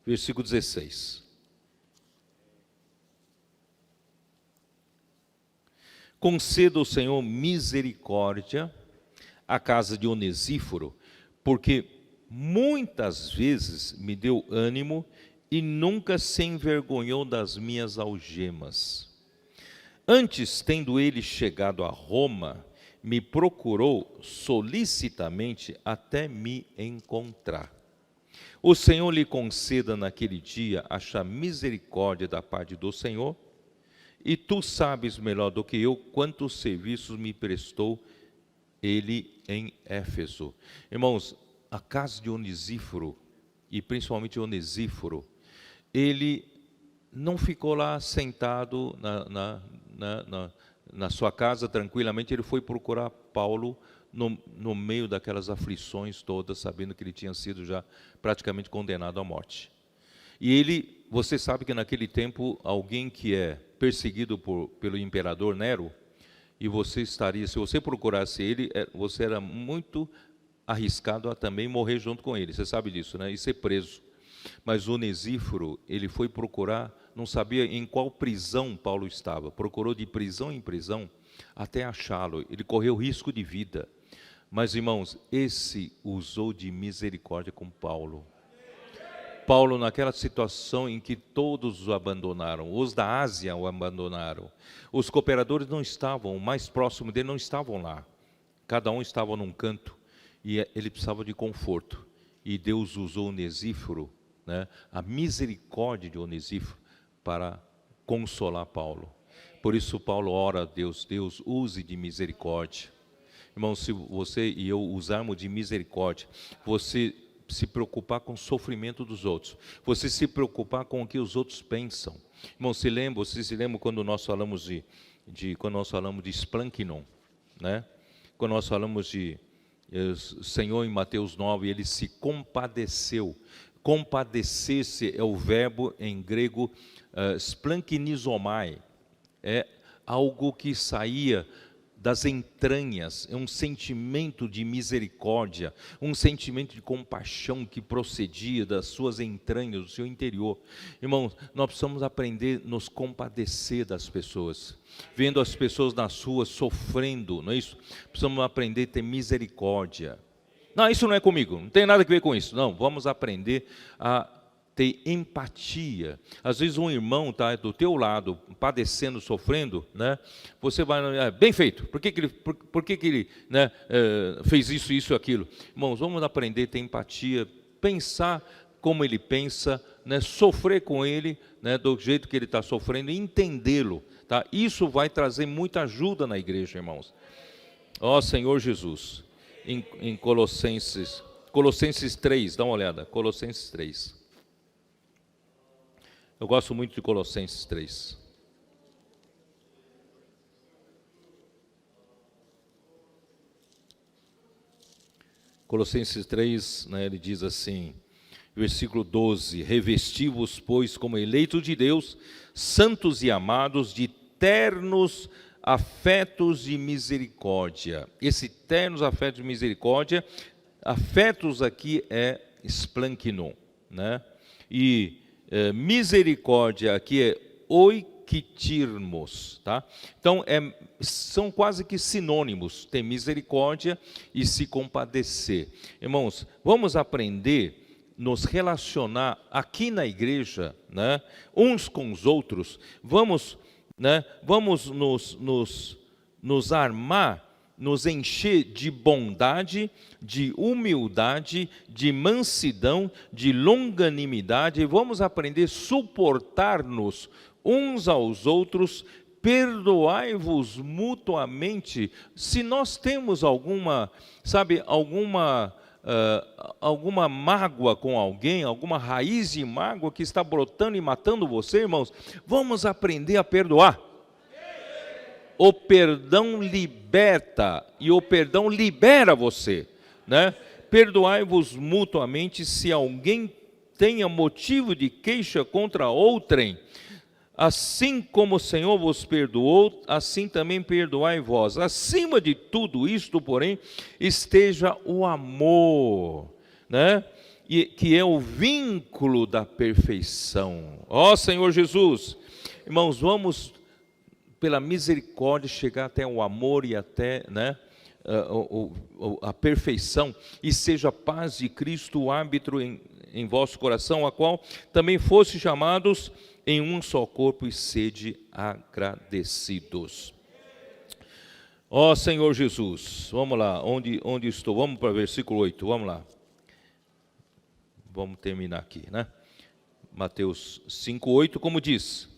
Versículo 16. Conceda o Senhor misericórdia à casa de Onesíforo, porque muitas vezes me deu ânimo e nunca se envergonhou das minhas algemas. Antes, tendo ele chegado a Roma, me procurou solicitamente até me encontrar. O Senhor lhe conceda naquele dia achar misericórdia da parte do Senhor, e tu sabes melhor do que eu quantos serviços me prestou ele em Éfeso. Irmãos, a casa de Onesíforo, e principalmente Onesíforo, ele não ficou lá sentado na sua casa tranquilamente, ele foi procurar Paulo no meio daquelas aflições todas, sabendo que ele tinha sido já praticamente condenado à morte. E você sabe que naquele tempo, alguém que é perseguido pelo imperador Nero, e se você procurasse ele, você era muito arriscado a também morrer junto com ele, você sabe disso, né? E ser preso. Mas Onesíforo, ele foi procurar, não sabia em qual prisão Paulo estava, procurou de prisão em prisão até achá-lo, ele correu risco de vida. Mas, irmãos, esse usou de misericórdia com Paulo. Paulo, naquela situação em que todos o abandonaram, os da Ásia o abandonaram, os cooperadores não estavam, o mais próximo dele não estavam lá, cada um estava num canto, e ele precisava de conforto, e Deus usou Onesíforo, né, a misericórdia de Onesíforo, para consolar Paulo. Por isso Paulo ora a Deus, Deus use de misericórdia. Irmão, se você e eu usarmos de misericórdia, você se preocupar com o sofrimento dos outros, você se preocupar com o que os outros pensam. Irmão, você se lembra quando nós falamos de Splankinon, né? Quando nós falamos de Senhor em Mateus 9, ele se compadeceu. Compadecer-se é o verbo em grego splankinizomai, é algo que saía das entranhas, é um sentimento de misericórdia, um sentimento de compaixão que procedia das suas entranhas, do seu interior. Irmãos, nós precisamos aprender a nos compadecer das pessoas, vendo as pessoas nas ruas sofrendo, não é isso? Precisamos aprender a ter misericórdia. Não, isso não é comigo, não tem nada a ver com isso. Não, vamos aprender a ter empatia. Às vezes um irmão está do teu lado, padecendo, sofrendo, né? Você vai, bem feito, por que ele né, fez isso, aquilo? Irmãos, vamos aprender a ter empatia pensar como ele pensa, né? Sofrer com ele, né? Do jeito que ele está sofrendo e entendê-lo. Tá? Isso vai trazer muita ajuda na igreja, irmãos. Ó Senhor Jesus, em Colossenses 3, dá uma olhada, Colossenses 3. Eu gosto muito de Colossenses 3. Colossenses 3, né, ele diz assim, versículo 12: revesti-vos, pois, como eleitos de Deus, santos e amados, de ternos afetos de misericórdia. Esse ternos afetos de misericórdia, afetos aqui é splankinon, né? E misericórdia aqui é oikitirmos, tá? Então são quase que sinônimos, ter misericórdia e se compadecer. Irmãos, vamos aprender nos relacionar aqui na igreja, né, uns com os outros. Vamos nos armar, nos encher de bondade, de humildade, de mansidão, de longanimidade, e vamos aprender a suportar-nos uns aos outros, perdoai-vos mutuamente. Se nós temos alguma mágoa com alguém, alguma raiz de mágoa que está brotando e matando você, irmãos, vamos aprender a perdoar. O perdão liberta e o perdão libera você, né? Perdoai-vos mutuamente se alguém tenha motivo de queixa contra outrem. Assim como o Senhor vos perdoou, assim também perdoai vós. Acima de tudo isto, porém, esteja o amor, né? E que é o vínculo da perfeição. Ó Senhor Jesus, irmãos, vamos pela misericórdia chegar até o amor e até, né, a perfeição, e seja a paz de Cristo o árbitro em vosso coração, a qual também fosse chamados em um só corpo, e sede agradecidos. Ó Senhor Jesus, vamos lá, onde estou? Vamos para o versículo 8, vamos lá. Vamos terminar aqui, né? Mateus 5:8, como diz: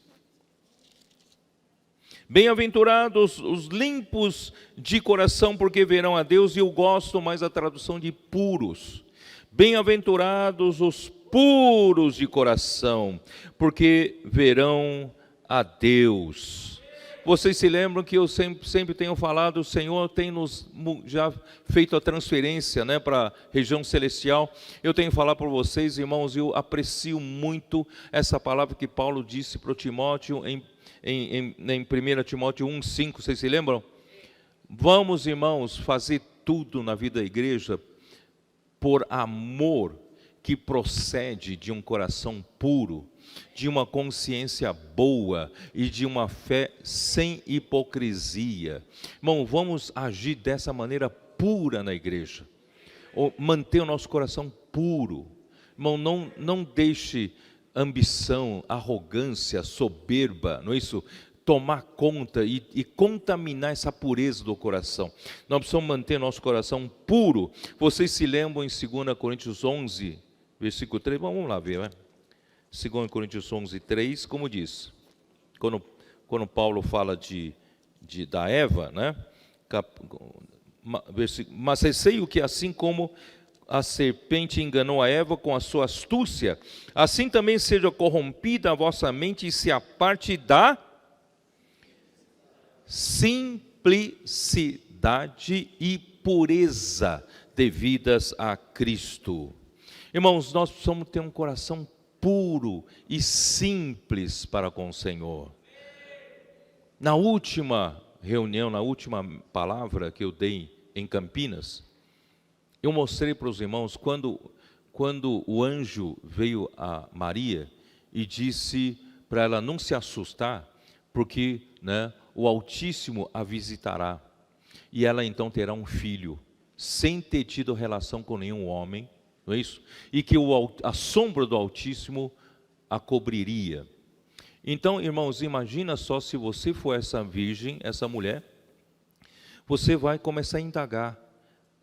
bem-aventurados os limpos de coração, porque verão a Deus. E eu gosto mais da tradução de puros. Bem-aventurados os puros de coração, porque verão a Deus. Vocês se lembram que eu sempre tenho falado, o Senhor tem nos já feito a transferência, né, para a região celestial. Eu tenho falado para vocês, irmãos, eu aprecio muito essa palavra que Paulo disse para o Timóteo em 1 Timóteo 1:5, vocês se lembram? Vamos, irmãos, fazer tudo na vida da igreja por amor, que procede de um coração puro, de uma consciência boa e de uma fé sem hipocrisia. Irmão, vamos agir dessa maneira pura na igreja, manter o nosso coração puro. Irmão, não deixe ambição, arrogância, soberba, não é isso? Tomar conta e contaminar essa pureza do coração. Nós precisamos manter nosso coração puro. Vocês se lembram em 2 Coríntios 11, versículo 3? Vamos lá ver, né? 2 Coríntios 11, 3, como diz? Quando Paulo fala da Eva, né? Mas receio que assim como a serpente enganou a Eva com a sua astúcia, assim também seja corrompida a vossa mente e se aparte da simplicidade e pureza devidas a Cristo. Irmãos, nós precisamos ter um coração puro e simples para com o Senhor. Na última reunião, na última palavra que eu dei em Campinas, eu mostrei para os irmãos quando o anjo veio a Maria e disse para ela não se assustar, porque, né, o Altíssimo a visitará, e ela então terá um filho, sem ter tido relação com nenhum homem, não é isso? E que a sombra do Altíssimo a cobriria. Então, irmãos, imagina só, se você for essa virgem, essa mulher, você vai começar a indagar: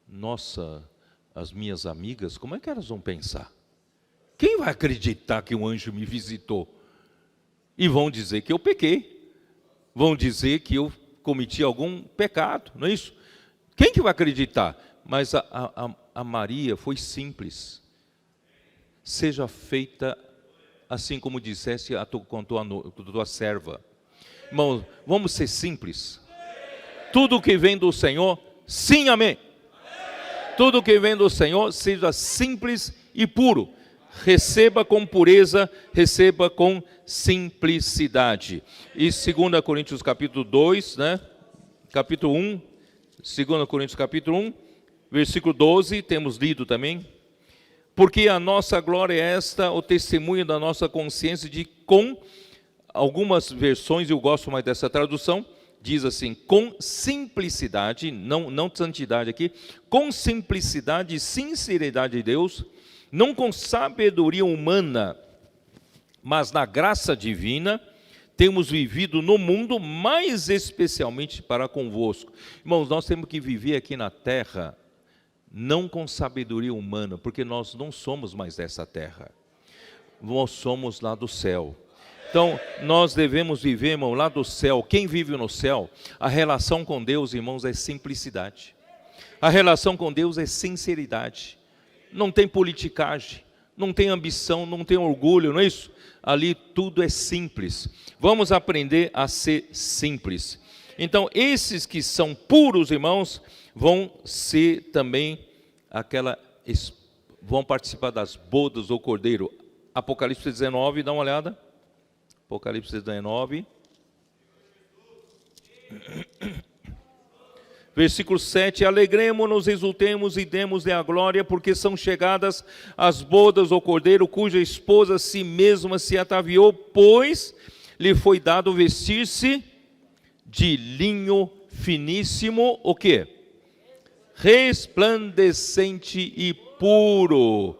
nossa, as minhas amigas, como é que elas vão pensar? Quem vai acreditar que um anjo me visitou? E vão dizer que eu pequei, vão dizer que eu cometi algum pecado, não é isso? Quem que vai acreditar? Mas a Maria foi simples. Seja feita assim como disseste com tua serva. Irmãos, vamos ser simples. Tudo que vem do Senhor, sim, amém. Tudo que vem do Senhor, seja simples e puro. Receba com pureza, receba com simplicidade. E 2 Coríntios capítulo 2, né? Capítulo 1, 2 Coríntios capítulo 1, versículo 12, temos lido também. Porque a nossa glória é esta, o testemunho da nossa consciência, de com algumas versões, eu gosto mais dessa tradução, diz assim, com simplicidade, não santidade aqui, com simplicidade e sinceridade de Deus, não com sabedoria humana, mas na graça divina, temos vivido no mundo, mais especialmente para convosco. Irmãos, nós temos que viver aqui na terra, não com sabedoria humana, porque nós não somos mais dessa terra, nós somos lá do céu. Então, nós devemos viver, irmão, lá do céu. Quem vive no céu, a relação com Deus, irmãos, é simplicidade. A relação com Deus é sinceridade. Não tem politicagem, não tem ambição, não tem orgulho, não é isso? Ali tudo é simples. Vamos aprender a ser simples. Então, esses que são puros, irmãos, vão ser também vão participar das bodas do Cordeiro. Apocalipse 19, dá uma olhada. Apocalipse 19. Versículo 7, alegremo-nos, exultemos e demos-lhe a glória, porque são chegadas as bodas do Cordeiro, cuja esposa si mesma se ataviou, pois lhe foi dado vestir-se de linho finíssimo, o quê? Resplandecente e puro.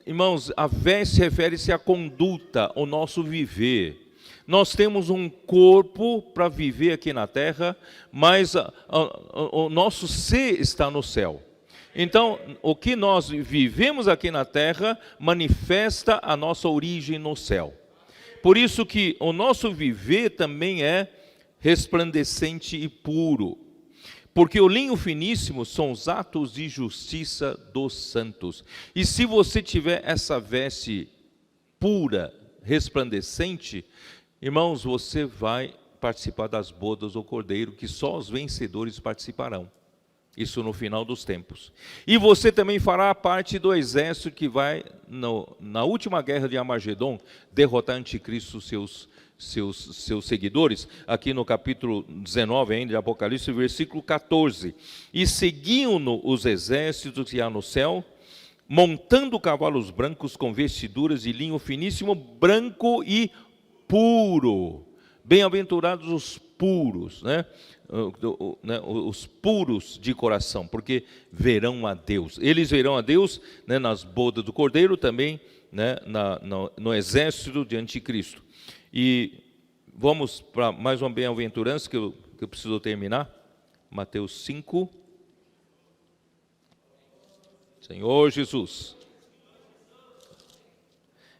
Irmãos, a veste refere-se à conduta, ao nosso viver. Nós temos um corpo para viver aqui na terra, mas o nosso ser está no céu. Então, o que nós vivemos aqui na terra manifesta a nossa origem no céu. Por isso que o nosso viver também é resplandecente e puro. Porque o linho finíssimo são os atos de justiça dos santos. E se você tiver essa veste pura, resplandecente, irmãos, você vai participar das bodas do Cordeiro, que só os vencedores participarão. Isso no final dos tempos. E você também fará parte do exército que vai, na última guerra de Armagedon, derrotar Anticristo, seus seguidores, aqui no capítulo 19 ainda de Apocalipse, versículo 14. E seguiam-no os exércitos que há no céu, montando cavalos brancos com vestiduras de linho finíssimo, branco e puro. Bem-aventurados os puros, né? Os puros de coração, porque verão a Deus. Eles verão a Deus, né, nas bodas do Cordeiro, também, né, no exército de Anticristo. E vamos para mais uma bem-aventurança que eu preciso terminar. Mateus 5. Senhor Jesus.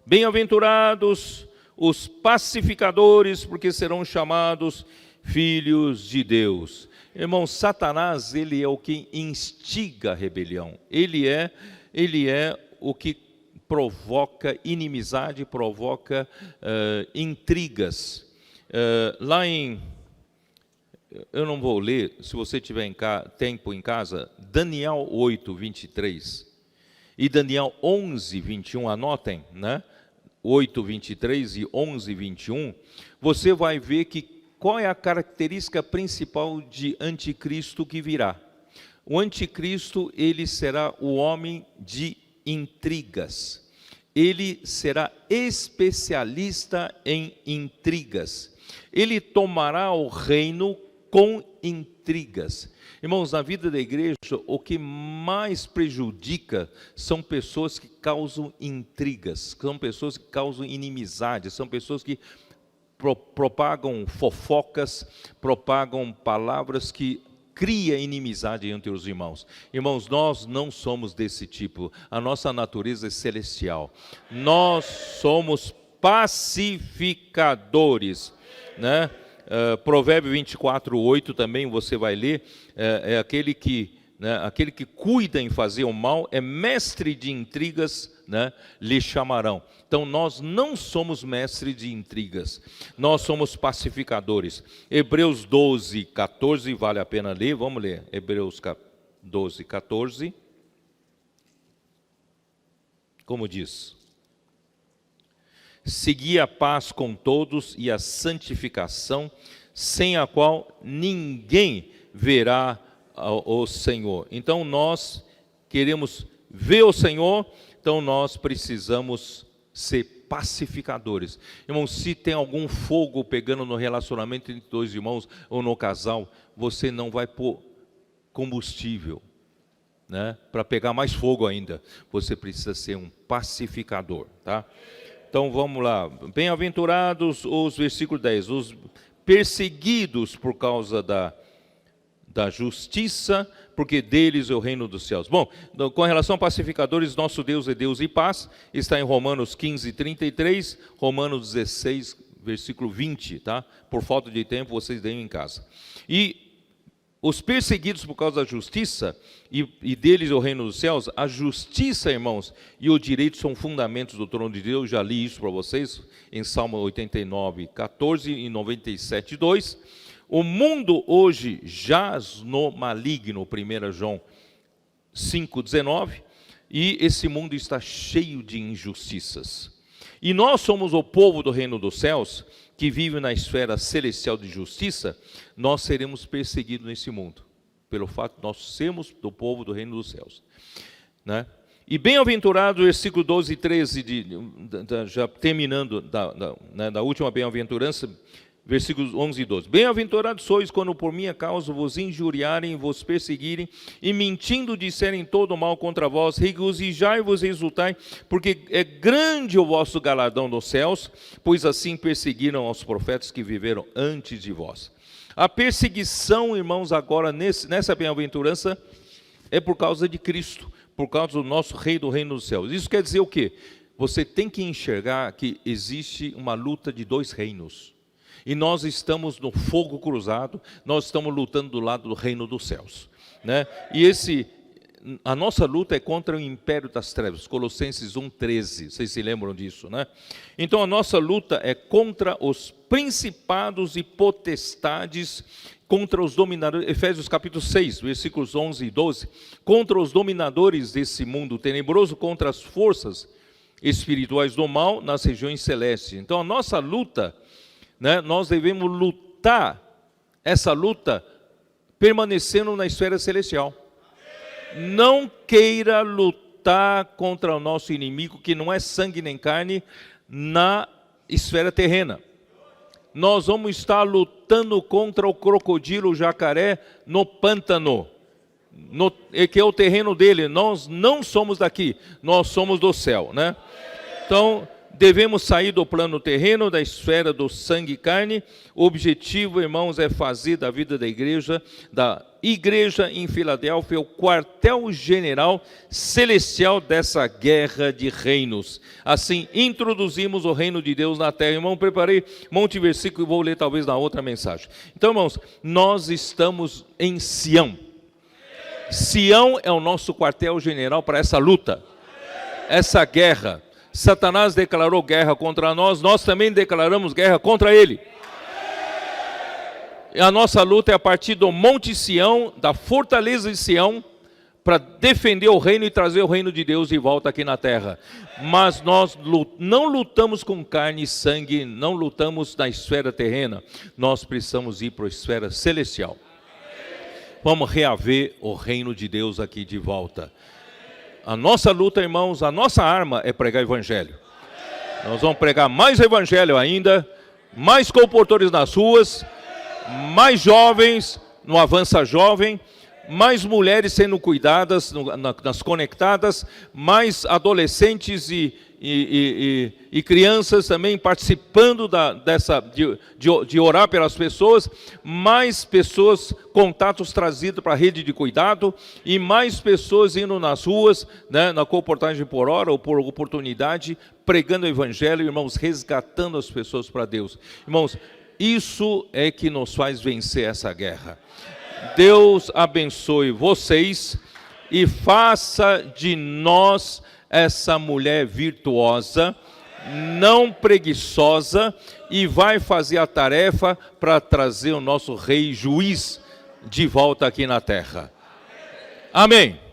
Bem-aventurados os pacificadores, porque serão chamados filhos de Deus. Irmão, Satanás, ele é o que instiga a rebelião. Ele é o que provoca inimizade, provoca intrigas. Lá eu não vou ler, se você tiver tempo em casa, Daniel 8, 23 e Daniel 11, 21, anotem, né? 8, 23 e 11, 21, você vai ver qual é a característica principal de anticristo que virá. O anticristo, ele será o homem de intrigas. Ele será especialista em intrigas. Ele tomará o reino com intrigas. Irmãos, na vida da igreja, o que mais prejudica são pessoas que causam intrigas, são pessoas que causam inimizade, são pessoas que propagam fofocas, propagam palavras que cria inimizade entre os irmãos. Irmãos, nós não somos desse tipo. A nossa natureza é celestial. Nós somos pacificadores, né? Provérbio 24:8 também você vai ler, aquele que cuida em fazer o mal, é mestre de intrigas, né, lhe chamarão. Então nós não somos mestres de intrigas, nós somos pacificadores. Hebreus 12:14, vale a pena ler, vamos ler, Hebreus 12:14, como diz: segui a paz com todos e a santificação, sem a qual ninguém verá o Senhor. Então nós queremos ver o Senhor, então nós precisamos ser pacificadores. Irmãos, se tem algum fogo pegando no relacionamento entre dois irmãos ou no casal, você não vai pôr combustível, né, para pegar mais fogo ainda. Você precisa ser um pacificador, tá? Então vamos lá. Bem-aventurados os versículo 10, os perseguidos por causa da justiça, porque deles é o reino dos céus. Bom, com relação a pacificadores, nosso Deus é Deus e paz, está em Romanos 15:33, Romanos 16, versículo 20, tá? Por falta de tempo, vocês deem em casa. E os perseguidos por causa da justiça, e deles é o reino dos céus, a justiça, irmãos, e o direito são fundamentos do trono de Deus. Já li isso para vocês, em Salmo 89:14 e 97:2. O mundo hoje jaz no maligno, 1 João 5:19, e esse mundo está cheio de injustiças. E nós somos o povo do reino dos céus, que vive na esfera celestial de justiça. Nós seremos perseguidos nesse mundo, pelo fato de nós sermos do povo do reino dos céus, né? E bem-aventurado, versículo 12 e 13, já terminando da última bem-aventurança, versículos 11 e 12. Bem-aventurados sois quando por minha causa vos injuriarem, vos perseguirem, e mentindo disserem todo mal contra vós. Regozijai-vos e exultai, porque é grande o vosso galardão nos céus, pois assim perseguiram aos profetas que viveram antes de vós. A perseguição, irmãos, agora nessa bem-aventurança, é por causa de Cristo, por causa do nosso Rei do reino dos céus. Isso quer dizer o quê? Você tem que enxergar que existe uma luta de dois reinos. E nós estamos no fogo cruzado, nós estamos lutando do lado do reino dos céus, né? E a nossa luta é contra o império das trevas, Colossenses 1:13, vocês se lembram disso, né? Então a nossa luta é contra os principados e potestades, contra os dominadores, Efésios capítulo 6, versículos 11 e 12, contra os dominadores desse mundo tenebroso, contra as forças espirituais do mal nas regiões celestes. Então a nossa luta, né, nós devemos lutar, essa luta, permanecendo na esfera celestial. Não queira lutar contra o nosso inimigo, que não é sangue nem carne, na esfera terrena. Nós vamos estar lutando contra o crocodilo, o jacaré, no pântano, que é o terreno dele. Nós não somos daqui, nós somos do céu, né? Então devemos sair do plano terreno, da esfera do sangue e carne. O objetivo, irmãos, é fazer da vida da igreja em Filadélfia, o quartel-general celestial dessa guerra de reinos. Assim, introduzimos o reino de Deus na terra. Irmão, preparei um monte de versículo e vou ler talvez na outra mensagem. Então, irmãos, nós estamos em Sião. Sião é o nosso quartel-general para essa luta, essa guerra. Satanás declarou guerra contra nós, nós também declaramos guerra contra ele. E a nossa luta é a partir do Monte Sião, da fortaleza de Sião, para defender o reino e trazer o reino de Deus de volta aqui na terra. Mas nós não lutamos com carne e sangue, não lutamos na esfera terrena, nós precisamos ir para a esfera celestial. Vamos reaver o reino de Deus aqui de volta. A nossa luta, irmãos, a nossa arma é pregar evangelho. Nós vamos pregar mais evangelho ainda, mais colportores nas ruas, mais jovens, no Avança Jovem, mais mulheres sendo cuidadas nas conectadas, mais adolescentes e crianças também participando de orar pelas pessoas, mais pessoas, contatos trazidos para a rede de cuidado, e mais pessoas indo nas ruas, né, na Comportagem por Hora ou por oportunidade, pregando o Evangelho, irmãos, resgatando as pessoas para Deus. Irmãos, isso é que nos faz vencer essa guerra. Deus abençoe vocês e faça de nós essa mulher virtuosa, não preguiçosa, e vai fazer a tarefa para trazer o nosso rei juiz de volta aqui na terra. Amém.